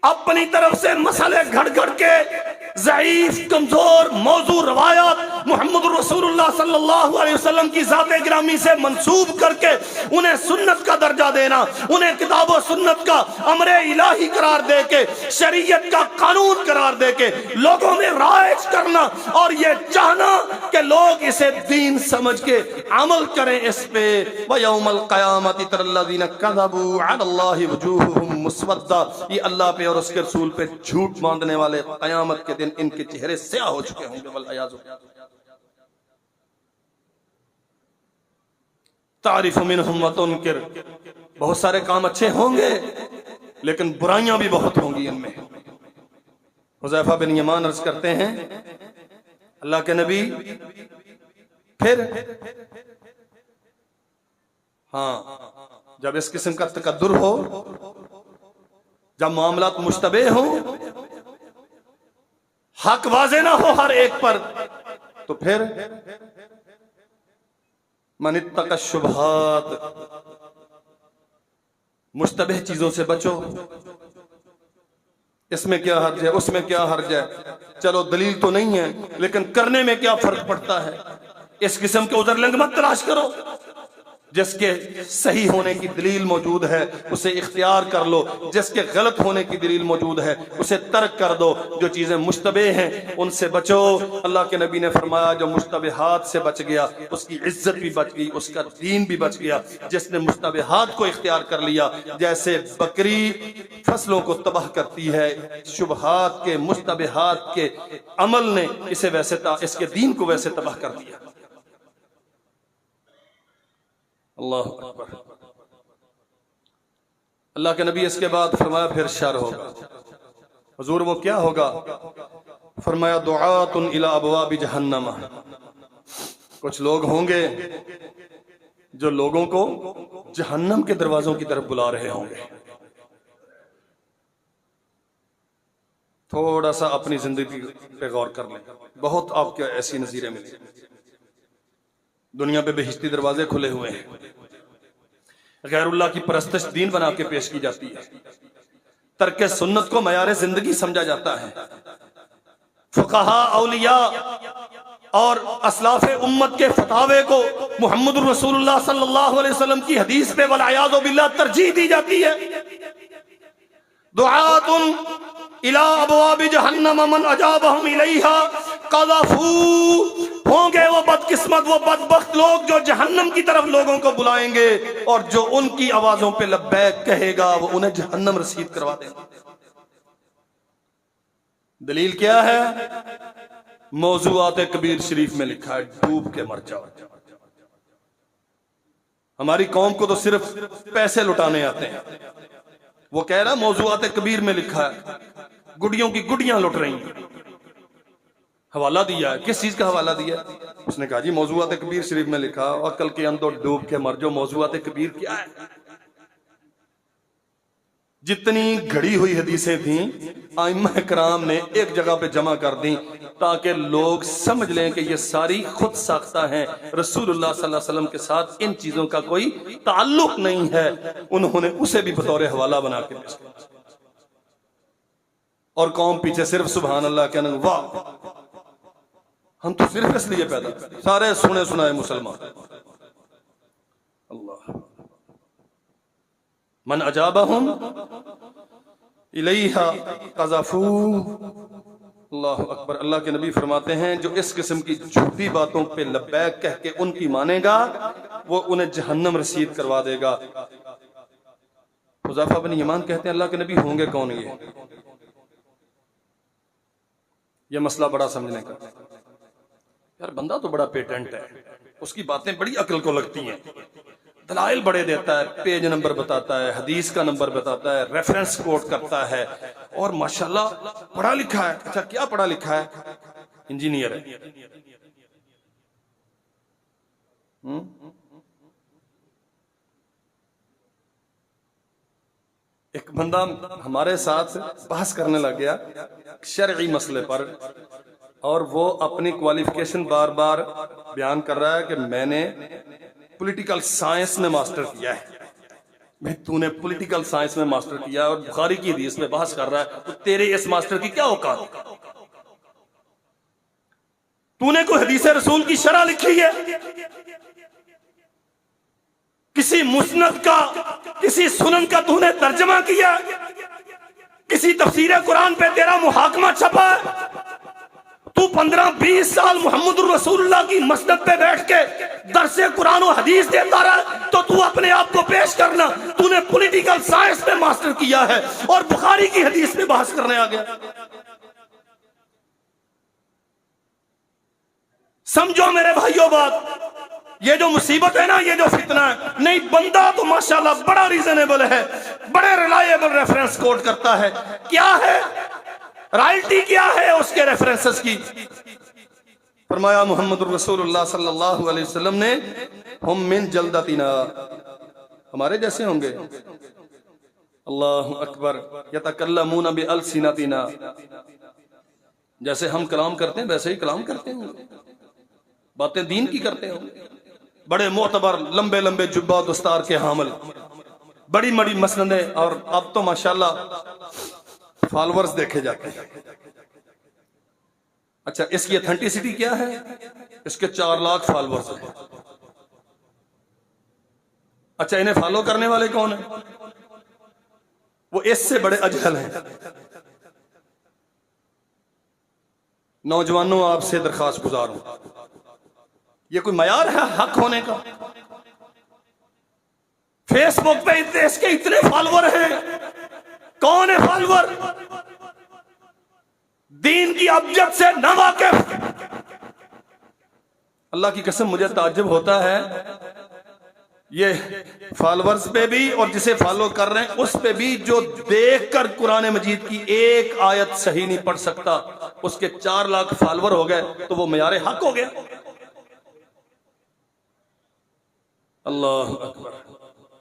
अपनी तरफ से मसले घड़ घड़ के ज़ईफ, कमजोर मौजू रवायात मोहम्मद रसूलुल्लाह सल्लल्लाहु अलैहि वसल्लम की ज़ात गिरामी से मंसूब करके उन्हें सुन्नत का दर्जा देना, उन्हें किताब और सुन्नत का अमरे इलाही करार दे के, शरीयत का कानून करार दे के लोगों में राइज करना, और ये चाहना कि लोग इसे दीन समझ के अमल करें इस पे। व यौमल क़यामति तरल्लज़ीना कज़बू अलल्लाहि वजूहुहुम मुस्वद्दा, ये अल्लाह पे और उसके रसूल पे झूठ बांधने वाले क़यामत के दिन इनके चेहरे स्याह हो चुके होंगे। वल्अयाज़ु तारिफु मिनहुम व तुनकिर, बहुत सारे काम अच्छे होंगे लेकिन बुराइयां भी बहुत होंगी इनमें। हुज़ैफा बिन यमान अर्ज करते हैं, अल्लाह के नबी, फिर हाँ, जब इस किस्म का तकद्दुर हो, जब मामलात मुश्तबे हो, हक वाज़े ना हो हर एक पर, तो फिर मन इत्तक़ा शुबहात, मुश्तबह चीजों से बचो। इसमें क्या हर्ज है, उसमें क्या हर्ज है, चलो दलील तो नहीं है लेकिन करने में क्या फर्क पड़ता है, इस किस्म के उजर लंग मत तलाश करो। जिसके सही होने की दलील मौजूद है उसे इख्तियार कर लो, जिसके गलत होने की दलील मौजूद है उसे तर्क कर दो। जो चीज़ें मुश्तबे हैं उनसे बचो। अल्लाह के नबी ने फरमाया जो मुश्तबहात से बच गया उसकी इज्जत भी बच गई, उसका दीन भी बच गया। जिसने मुश्तबहात को इख्तियार कर लिया, जैसे बकरी फसलों को तबाह करती है, शुबहात के मुश्तबहात के अमल ने इसे वैसे इसके दीन को वैसे तबाह कर दिया। अल्लाह अकबर। अल्लाह के नबी इसके बाद फरमाया फिर शर होगा। हुजूर वो क्या होगा? फरमाया दुआतुन इला अबवाबि जहन्नम। कुछ लोग होंगे जो लोगों को जहन्नम के दरवाजों की तरफ बुला रहे होंगे। थोड़ा सा अपनी जिंदगी पे गौर कर लें, बहुत आपके ऐसी नजीरें मिली। दुनिया पे बेहिश्ती दरवाजे खुले हुए हैं, गैरुल्लाह की परस्तिश दीन बना के पेश की जाती है, तर्क सुन्नत को मयार जिंदगी समझा जाता है। फुक़हा औलिया और असलाफ उम्मत के फतावे को मुहम्मद रसूलुल्लाह सल्लल्लाहु अलैहि वसल्लम की हदीस पे वल-इयाज़ु बिल्लाह तरजीह दी जाती है। दुआतुन इला अबवाबि जहन्नम मन अजाबहुम इलैहा क़ज़फ़ू। होंगे वो बदकिस्मत, वो बदबख्त लोग जो जहन्नम की तरफ लोगों को बुलाएंगे और जो उनकी आवाजों पे लब्बैक कहेगा वो उन्हें जहन्नम रसीद करवा देगा। दलील क्या है? मौज़ूआत कबीर शरीफ में लिखा है डूब के मर जाओ। हमारी कौम को तो सिर्फ पैसे लुटाने आते हैं। वो कह रहा मौज़ूआत कबीर में लिखा है गुड़ियों की गुड़ियां लुट रही हैं। हवाला दिया है, किस चीज का हवाला दिया? उसने कहा जी मौज़ूआत कबीर शरीफ में लिखा अकल के अंदर डूब के मर जाओ। मौज़ूआत कबीर क्या है? जितनी घड़ी हुई हदीसें थी आइम्मा कराम ने एक जगह पे जमा कर दी ताकि लोग समझ लें कि ये सारी खुद साख्ता हैं, रसूलुल्लाह सल्लल्लाहु अलैहि वसल्लम के साथ इन चीजों का कोई ताल्लुक नहीं है। उन्होंने उसे भी बतौर हवाला बना के पेश किया और कौम पीछे सिर्फ सुभान अल्लाह कहने, वाह हम तो सिर्फ इसलिए पैदा, सारे सुने सुनाए मुसलमान। अल्लाह मन अजाबहुम इलैहा क़ज़फ़ू। अल्लाह अकबर। अल्लाह के नबी फरमाते हैं जो इस किस्म की झूठी बातों पे लब्बैक कह के उनकी मानेगा वो उन्हें जहन्नम रसीद करवा देगा। हुज़ैफ़ा बिन यमान कहते हैं अल्लाह के नबी होंगे कौन? ये मसला बड़ा समझने का। यार बंदा तो बड़ा पेटेंट है, उसकी बातें बड़ी अकल को लगती हैं, दलाइल बड़े देता है, पेज नंबर बताता है, हदीस का नंबर बताता है, रेफरेंस कोट करता है और माशाल्लाह पढ़ा लिखा है। अच्छा क्या पढ़ा लिखा है? इंजीनियर है। एक बंदा हमारे साथ बहस करने लग गया शरई मसले पर और वो अपनी क्वालिफिकेशन बार बार बयान कर रहा है कि मैंने पॉलिटिकल साइंस में मास्टर किया है। भाई तूने पॉलिटिकल साइंस में मास्टर किया और बुखारी की हदीस में बहस कर रहा है, तो तेरे इस मास्टर की क्या औकात? तूने कोई हदीस रसूल की शरह लिखी है? किसी मुस्नद का, किसी सुनन का तूने तर्जमा किया? किसी तफसीर कुरान पे तेरा मुहाकमा छपा है? तू 15-20 साल मोहम्मद रसूलुल्लाह की मस्जिद पे बैठ के दरसे कुरान और हदीस देता रहा, तो तू अपने आप को पेश करना तूने पॉलिटिकल साइंस में मास्टर किया है और बुखारी की हदीस में बहस करने आ गया। समझो मेरे भाइयों बात, ये जो मुसीबत है ना, ये जो फितना है, नहीं बंदा तो माशाल्लाह बड़ा रीजनेबल है, बड़े रिलायबल रेफरेंस कोट करता है। क्या है रॉयल्टी, क्या है उसके रेफरेंसेस की? फरमाया मोहम्मद रसूलुल्लाह सल्लल्लाहु अलैहि वसल्लम ने हम मिन जल्दतिना, हमारे जैसे होंगे। अल्लाहु अकबर। यतकल्लमूना बिअलसिनतिना, जैसे हम कलाम करते हैं वैसे ही कलाम करते होंगे, बातें दीन की करते होंगे। बड़े मोतबर लंबे लंबे जुब्बा दस्तार के हामिल, बड़ी बड़ी मसनदें, और अब तो माशाल्लाह फॉलोअर्स देखे जाते हैं। अच्छा इसकी ऑथेंटिसिटी क्या है? इसके 4 लाख फॉलोअर्स हैं। अच्छा, इन्हें फॉलो करने वाले कौन है? वो इससे बड़े अजहल हैं। नौजवानों, आपसे दरखास्त गुजार हूं, ये कोई मयार है हक होने का? फेसबुक पे इसके इतने फॉलोवर हैं, कौन है फॉलोवर? दीन की अब्जद से न वाकिफ। अल्लाह की कसम, मुझे ताज्जुब होता है ये फॉलोवर्स पे भी और जिसे फॉलो कर रहे हैं उस पे भी, जो देखकर कुरान मजीद की एक आयत सही नहीं पढ़ सकता, उसके 4 लाख फॉलोवर हो गए तो वो मयारे हक हो गया। अल्लाह अकबर।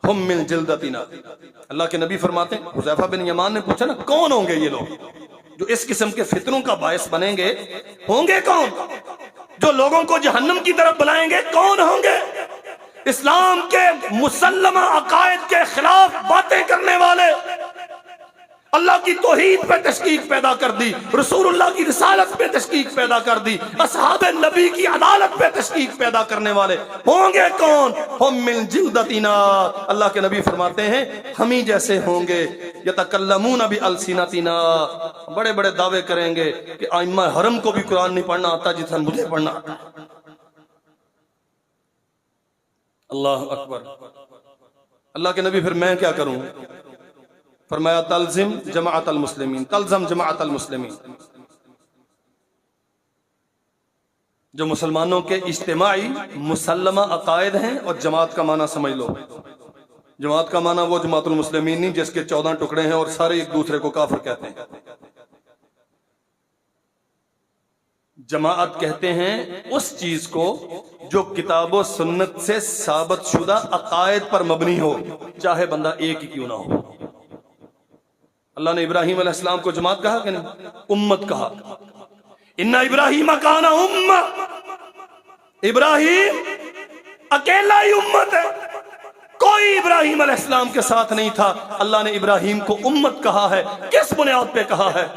हम मिन जिल्दतिना, अल्लाह के नबी फरमाते हैं, हुज़ैफा बिन यमान ने पूछा ना, कौन होंगे ये लोग जो इस किस्म के फितरों का बायस बनेंगे? होंगे कौन? जो लोगों को जहन्नम की तरफ बुलाएंगे, कौन होंगे? इस्लाम के मुसल्लमा अकायद के खिलाफ बातें करने वाले, अल्लाह की तौहीद पे तशकीक पैदा कर दी, रसूलुल्लाह की रिसालत पे तशकीक पैदा कर दी, असहाबे नबी की अदालत पे तशकीक पैदा करने वाले होंगे कौन? हम मिन जिल्दतिना, अल्लाह के नबी फरमाते हैं हम ही जैसे होंगे। यतकल्लमून बि अलसिनतिना, बड़े बड़े दावे करेंगे कि आइम्मा हरम को भी कुरान नहीं पढ़ना आता जितना मुझे पढ़ना आता। अल्लाह अकबर। अल्लाह के नबी फिर मैं क्या करूं? फरमाया तल्जिम जमाअत अल मुस्लिमीन, तल्जम जमाअत अल मुस्लिमीन। जो मुसलमानों के इज्तिमाई मुसल्लमा अकायद हैं, और जमात का माना समझ लो, जमात का माना वो जमातुल मुस्लिमीन नहीं जिसके 14 टुकड़े हैं और सारे एक दूसरे को काफिर कहते हैं। जमाअत कहते हैं उस चीज को जो किताबो सुन्नत से साबित शुदा अकायद पर मबनी हो, चाहे बंदा एक ही क्यों ना हो। अल्लाह ने इब्राहीम अलैहिस्सलाम को जमात कहा कि नहीं? उम्मत कहा। इन्ना इब्राहीम काना उम्मा, इब्राहीम अकेला ही उम्मत है, कोई इब्राहीम अलैहिस्सलाम के साथ नहीं था। अल्लाह ने इब्राहीम को उम्मत कहा है, किस बुनियाद पे कहा है?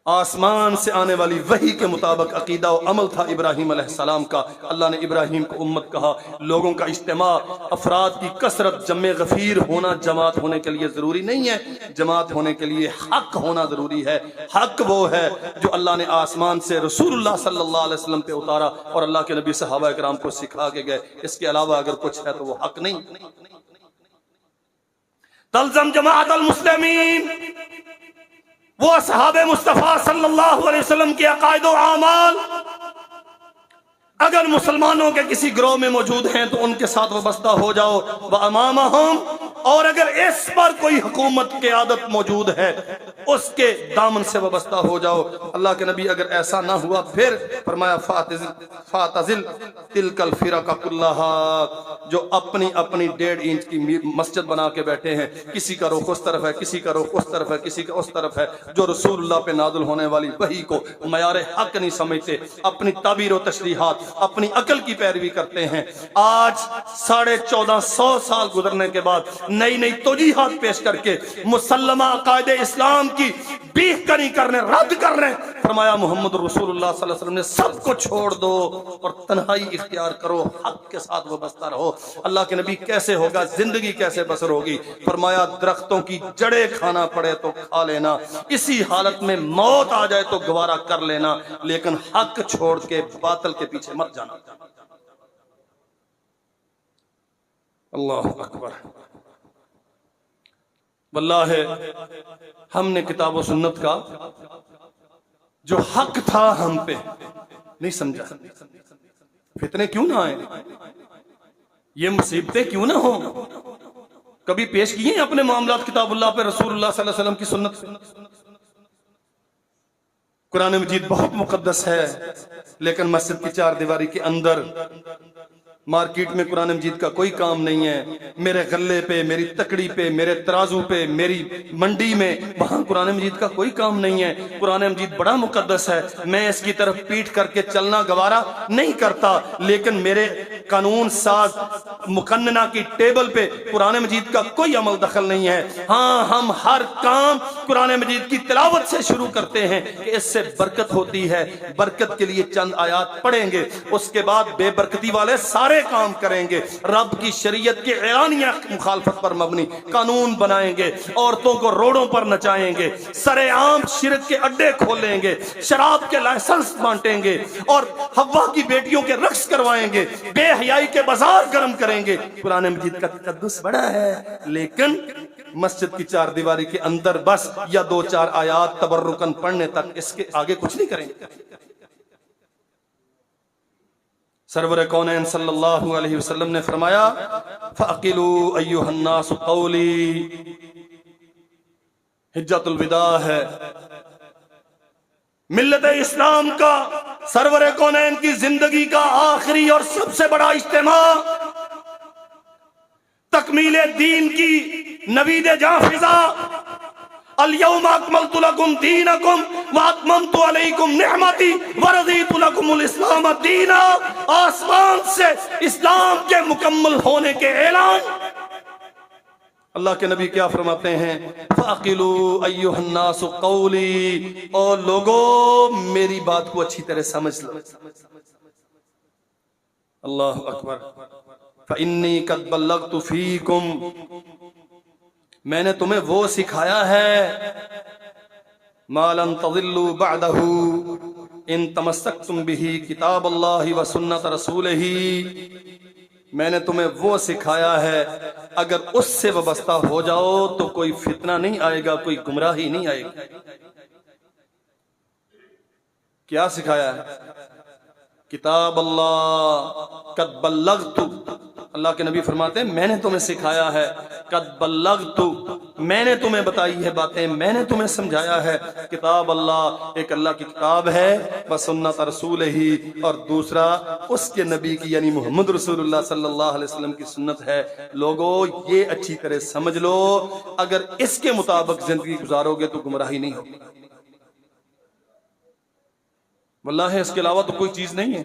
आसमान से आने वाली वही के मुताबिक अकीदा और अमल था इब्राहीम अलैहिस्सलाम का। अल्लाह ने इब्राहीम को उम्मत कहा। लोगों का इज्तिमा, अफराद की कसरत, जमे गफीर होना जमात होने के लिए जरूरी नहीं है। जमात होने के लिए हक होना जरूरी है। हक वो है जो अल्लाह ने आसमान से रसूलुल्लाह सल्लल्लाहु अलैहि वसल्लम पे उतारा और अल्लाह के नबी सहाबा किराम को सिखा के गए। इसके अलावा अगर कुछ है तो वो हक नहीं। तल्ज़म जमाअत अल मुस्लिमीन, वो असहाबे मुस्तफा सल्लल्लाहु अलैहि वसल्लम के अकायद व आमाल अगर मुसलमानों के किसी ग्रोह में मौजूद हैं तो उनके साथ वाबस्ता हो जाओ। व अमामहुम, और अगर इस पर कोई हुकूमत की आदत मौजूद है उसके दामन से वाबस्ता हो जाओ। अल्लाह के नबी अगर ऐसा ना हुआ फिर फरमाया फातजिल तिलकल फिरका कुल्लाहा, जो अपनी अपनी 1.5 इंच की मस्जिद बना के बैठे हैं, किसी का रुख उस तरफ है, किसी का रुख उस तरफ है, किसी का उस तरफ है, जो रसूलुल्लाह पे नाज़िल होने वाली वही को मयार हक नहीं समझते, अपनी ताबीर व तशरीहात, अपनी अकल की पैरवी करते हैं। आज 1450 साल गुजरने के बाद नई नई तौजीहात पेश करके मुसल्लमा अकायदे इस्लाम की बीख करी करने, रद्द करने, फरमाया मोहम्मद रसूलुल्लाह सल्लल्लाहु अलैहि वसल्लम ने सबको छोड़ दो और तन्हाई इख्तियार करो, हक के साथ वाबस्ता रहो। अल्लाह के नबी कैसे होगा, जिंदगी कैसे बसर होगी? फरमाया दरख्तों की जड़ें खाना पड़े तो खा लेना, इसी हालत में मौत आ जाए तो गवारा कर लेना, लेकिन हक छोड़ के बातिल के पीछे मत जाना। अल्लाह अकबर। वल्लाह हमने किताब व सुन्नत का जो हक था हम पे नहीं समझा। फितने क्यों ना आए, ये मुसीबतें क्यों ना हो? कभी पेश किए हैं अपने मामलात किताबुल्लाह पे, रसूलुल्लाह सल्लल्लाहु अलैहि वसल्लम की सुन्नत? कुरान मजीद बहुत मुकद्दस है, लेकिन मस्जिद की 4 दीवारी के अंदर मार्केट में कुरान मजीद का कोई काम नहीं है। मेरे गले पे, मेरी तकड़ी पे, मेरे तराजू पे, मेरी मंडी में, वहां कुरान मजीद का कोई काम नहीं है। कुरान मजीद बड़ा मुकद्दस है, मैं इसकी तरफ पीठ करके चलना गवारा नहीं करता, लेकिन मेरे कानून साज मुकन्नना की टेबल पे कुरान मजीद का कोई अमल दखल नहीं है। हाँ, हम हर काम कुरान मजीद की तिलावत से शुरू करते हैं कि इससे बरकत होती है, बरकत के लिए चंद आयात पढ़ेंगे, उसके बाद बेबरकती वाले सारे काम करेंगे। रब की शरीयत के ऐलानिया मुखालफत पर मबनी कानून बनाएंगे, औरतों को रोडों पर नचाएंगे, सरेआम शिरक के अड्डे खोलेंगे, शराब के लाइसेंस बांटेंगे और हव्वा की बेटियों के रक्स करवाएंगे, बेहयाई के बाजार गर्म करेंगे। कुरान मजीद का तकद्दुस बड़ा है, लेकिन मस्जिद की चार दीवारी के अंदर बस या दो चार आयात तबर्रुकन पढ़ने तक, इसके आगे कुछ नहीं करेंगे। सरवर कौनैन सल्लल्लाहु अलैहि वसल्लम ने फरमाया, फ़अक़िलू अय्युहन्नास क़ौली। हिज्जतुल विदा है, मिल्लत इस्लाम का सरवर कौनैन की जिंदगी का आखिरी और सबसे बड़ा इज्तिमा, तकमील दीन की नवीद जाफिजा, अल-यौम अकमलतु लकुम दीनकुम व अतममतु अलैकुम निअमती व रज़ीतु लकुमुल इस्लाम दीना। आसमान से इस्लाम के मुकम्मल होने के ऐलान। अल्लाह के नबी क्या फरमाते हैं, फ़अक़िलू अय्युहन्नास क़ौली, और लोगों मेरी बात को अच्छी तरह समझ लो। अल्लाहु अकबर। फ़इन्नी क़द बल्लग़तु फ़ीकुम, मैंने तुम्हें वो सिखाया है, मा लन तज़िल्लू बअदहू इन तमस्सक्तुम बिही किताबल्लाहि व सुन्नत रसूलिही। मैंने तुम्हें वो सिखाया है, अगर उससे वाबस्ता हो जाओ तो कोई फितना नहीं आएगा, कोई गुमराही नहीं आएगी। क्या सिखाया है? किताब अल्लाह कद बल्लगतु। अल्लाह के नबी फरमाते हैं, मैंने तुम्हें सिखाया है, कद बल्लगतु, मैंने तुम्हें बताई है बातें, मैंने तुम्हें समझाया है। किताब अल्लाह, एक अल्लाह की किताब है, व सुन्नत रसूल ही, और दूसरा उसके नबी की यानी मोहम्मद रसूलुल्लाह सल्लल्लाहु अलैहि वसल्लम की सुन्नत है। लोगों ये अच्छी तरह समझ लो, अगर इसके मुताबिक जिंदगी गुजारोगे तो गुमराही नहीं होगी। वल्लाह इसके अलावा तो कोई चीज नहीं है।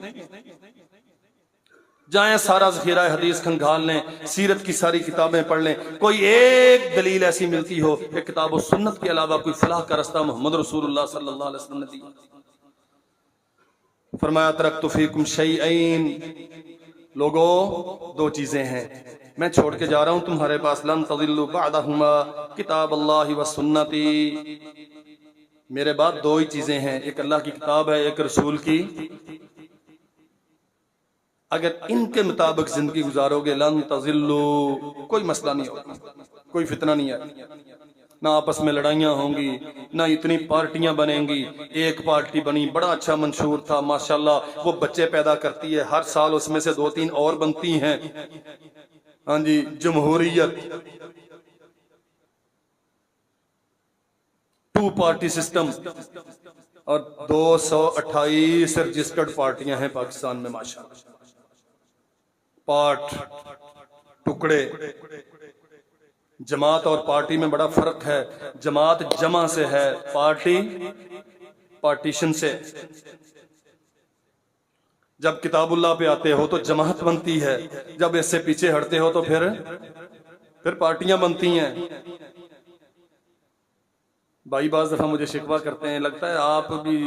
जाएं सारा ज़ख़ीरा हदीस खंगाल लें, सीरत की सारी किताबें पढ़ लें, कोई एक दलील ऐसी मिलती हो कि किताब और सुन्नत के अलावा कोई फलाह का रास्ता मोहम्मद रसूलुल्लाह सल्लल्लाहु अलैहि वसल्लम ने दिया। फरमाया तरक्तु फीकुम शैअइन, लोगों दो चीजें हैं मैं छोड़ के जा रहा हूं तुम्हारे पास, लन तज़िल्लू बअदहुमा किताब अल्लाह व सुन्नती। मेरे बाद दो ही चीजें हैं, एक अल्लाह की किताब है, एक रसूल की। अगर इनके मुताबिक जिंदगी गुजारोगे लन तज़िल्लू, कोई मसला नहीं होगा, कोई फितना नहीं है, ना आपस में लड़ाइयाँ होंगी, ना इतनी पार्टियां बनेंगी। एक पार्टी बनी, बड़ा अच्छा मंशूर था माशाल्लाह, वो बच्चे पैदा करती है, हर साल उसमें से 2-3 और बनती हैं। हाँ जी, जमहूरियत, 2 पार्टी सिस्टम, और 228 रजिस्टर्ड पार्टियां हैं पाकिस्तान में माशाल्लाह। पार्ट टुकड़े, जमात और पार्टी में बड़ा फर्क है। जमात जमा से है, पार्टी पार्टीशन से। जब किताबुल्लाह पे आते हो तो जमात बनती है, जब इससे पीछे हटते हो तो फिर पार्टियां बनती हैं। भाई बाज दफा मुझे शिकवा करते हैं, लगता है आप भी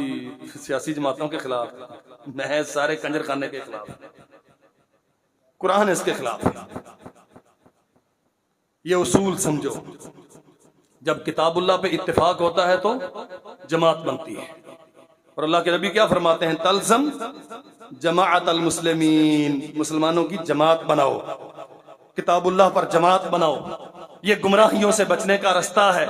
सियासी जमातों के खिलाफ। मैं सारे कंजर खाने के खिलाफ, कुरान इसके खिलाफ है। ये उसूल समझो, जब किताबुल्लाह पे इत्तेफाक होता है तो जमात बनती है। और अल्लाह के नबी क्या फरमाते हैं, तल्ज़म जमाअत अल मुस्लिमीन, मुसलमानों की जमात बनाओ, किताबुल्लाह पर जमात बनाओ। ये गुमराहियों से बचने का रास्ता है,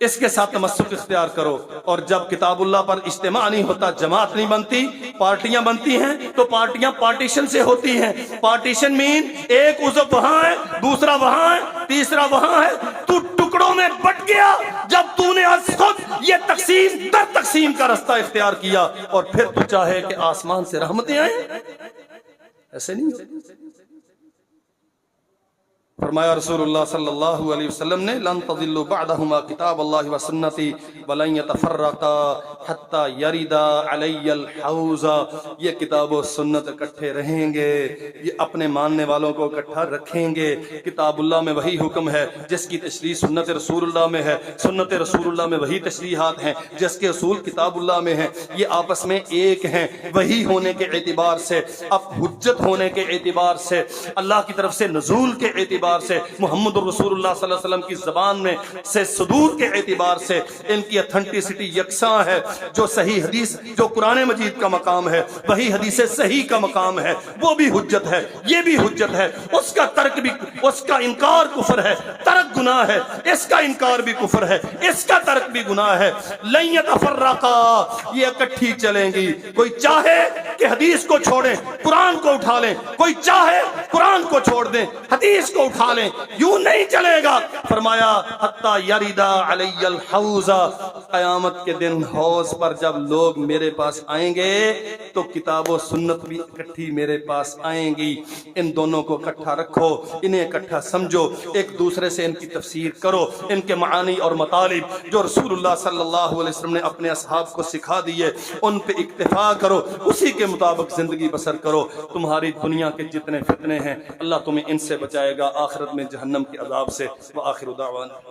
इसके साथ तमस्सुक इख्तियार करो। और जब किताबुल्लाह पर इज्तिमा नहीं होता, जमात नहीं बनती, पार्टियां बनती हैं, तो पार्टियां पार्टीशन से होती हैं। पार्टीशन मीन एक उज़्व वहां है, दूसरा वहां है, तीसरा वहां है, तू टुकड़ों में बट गया। जब तूने आज खुद ये तकसीम दर तकसीम का रास्ता इख्तियार किया और फिर तू चाहे कि आसमान से रहमतें आए, ऐसे नहीं। फरमाया रसूलुल्लाह सल्लल्लाहु अलैहि वसल्लम ने, लन तज़िल्लु बअदहुमा किताब अल्लाह व सुन्नती वलन यतफर्रका हत्ता यरिदा अलैयल हौज़ा। ये किताब व सुन्नत इकट्ठे रहेंगे, ये अपने मानने वालों को इकट्ठा रखेंगे। किताबुल्लाह में वही हुक्म है जिसकी तशरीह सुन्नत रसूलुल्लाह में है, सुन्नत रसूलुल्लाह में वही तशरीहात हैं जिसके उसूल किताबुल्लाह में हैं। ये आपस में एक हैं। वही होने के एतिबार से, अब हुज्जत होने के एतिबार से, अल्लाह की तरफ से नज़ूल के एतिबार से, मोहम्मद रसूलुल्लाह सल्लल्लाहु अलैहि वसल्लम की ज़बान में से सदूर के एतिबार से इनकी अथेंटिसिटी यकसां है। जो सही हदीस, जो कुरान मजीद का मकाम है, वही हदीस सही का मकाम है, वो भी हुज्जत है, ये भी हुज्जत है। उसका तर्क भी, उसका इनकार कुफ्र है, तर्क गुनाह है, इसका इनकार भी कुफ्र है, इसका तर्क भी गुनाह है। लन यतफर्रका, ये इकट्ठी चलेंगी। कोई चाहे कि हदीस को छोड़ें, कुरान को उठा लें, कोई चाहे कुरान को छोड़ दें, हदीस को उठा लें, यूं नहीं चलेगा। फरमाया हत्ता यरिदा अलैयल हौज़ा, क़यामत के दिन हौज पर जब लोग मेरे पास आएंगे तो किताब व सुन्नत भी इकट्ठी मेरे पास आएंगी। इन दोनों को इकट्ठा रखो, इन्हें इकट्ठा समझो, एक दूसरे से इनकी तफसीर करो, इनके मानी और मतालिब जो रसूलुल्लाह सल्लल्लाहु अलैहि वसल्लम ने अपने असहाब को सिखा दिए, उन पे इक्तिफा करो, उसी के मुताबिक जिंदगी बसर करो। तुम्हारी दुनिया के जितने फितने हैं अल्लाह तुम्हें इनसे बचाएगा, आखिरत में जहन्नम के अजाब से। व आखिर दावाना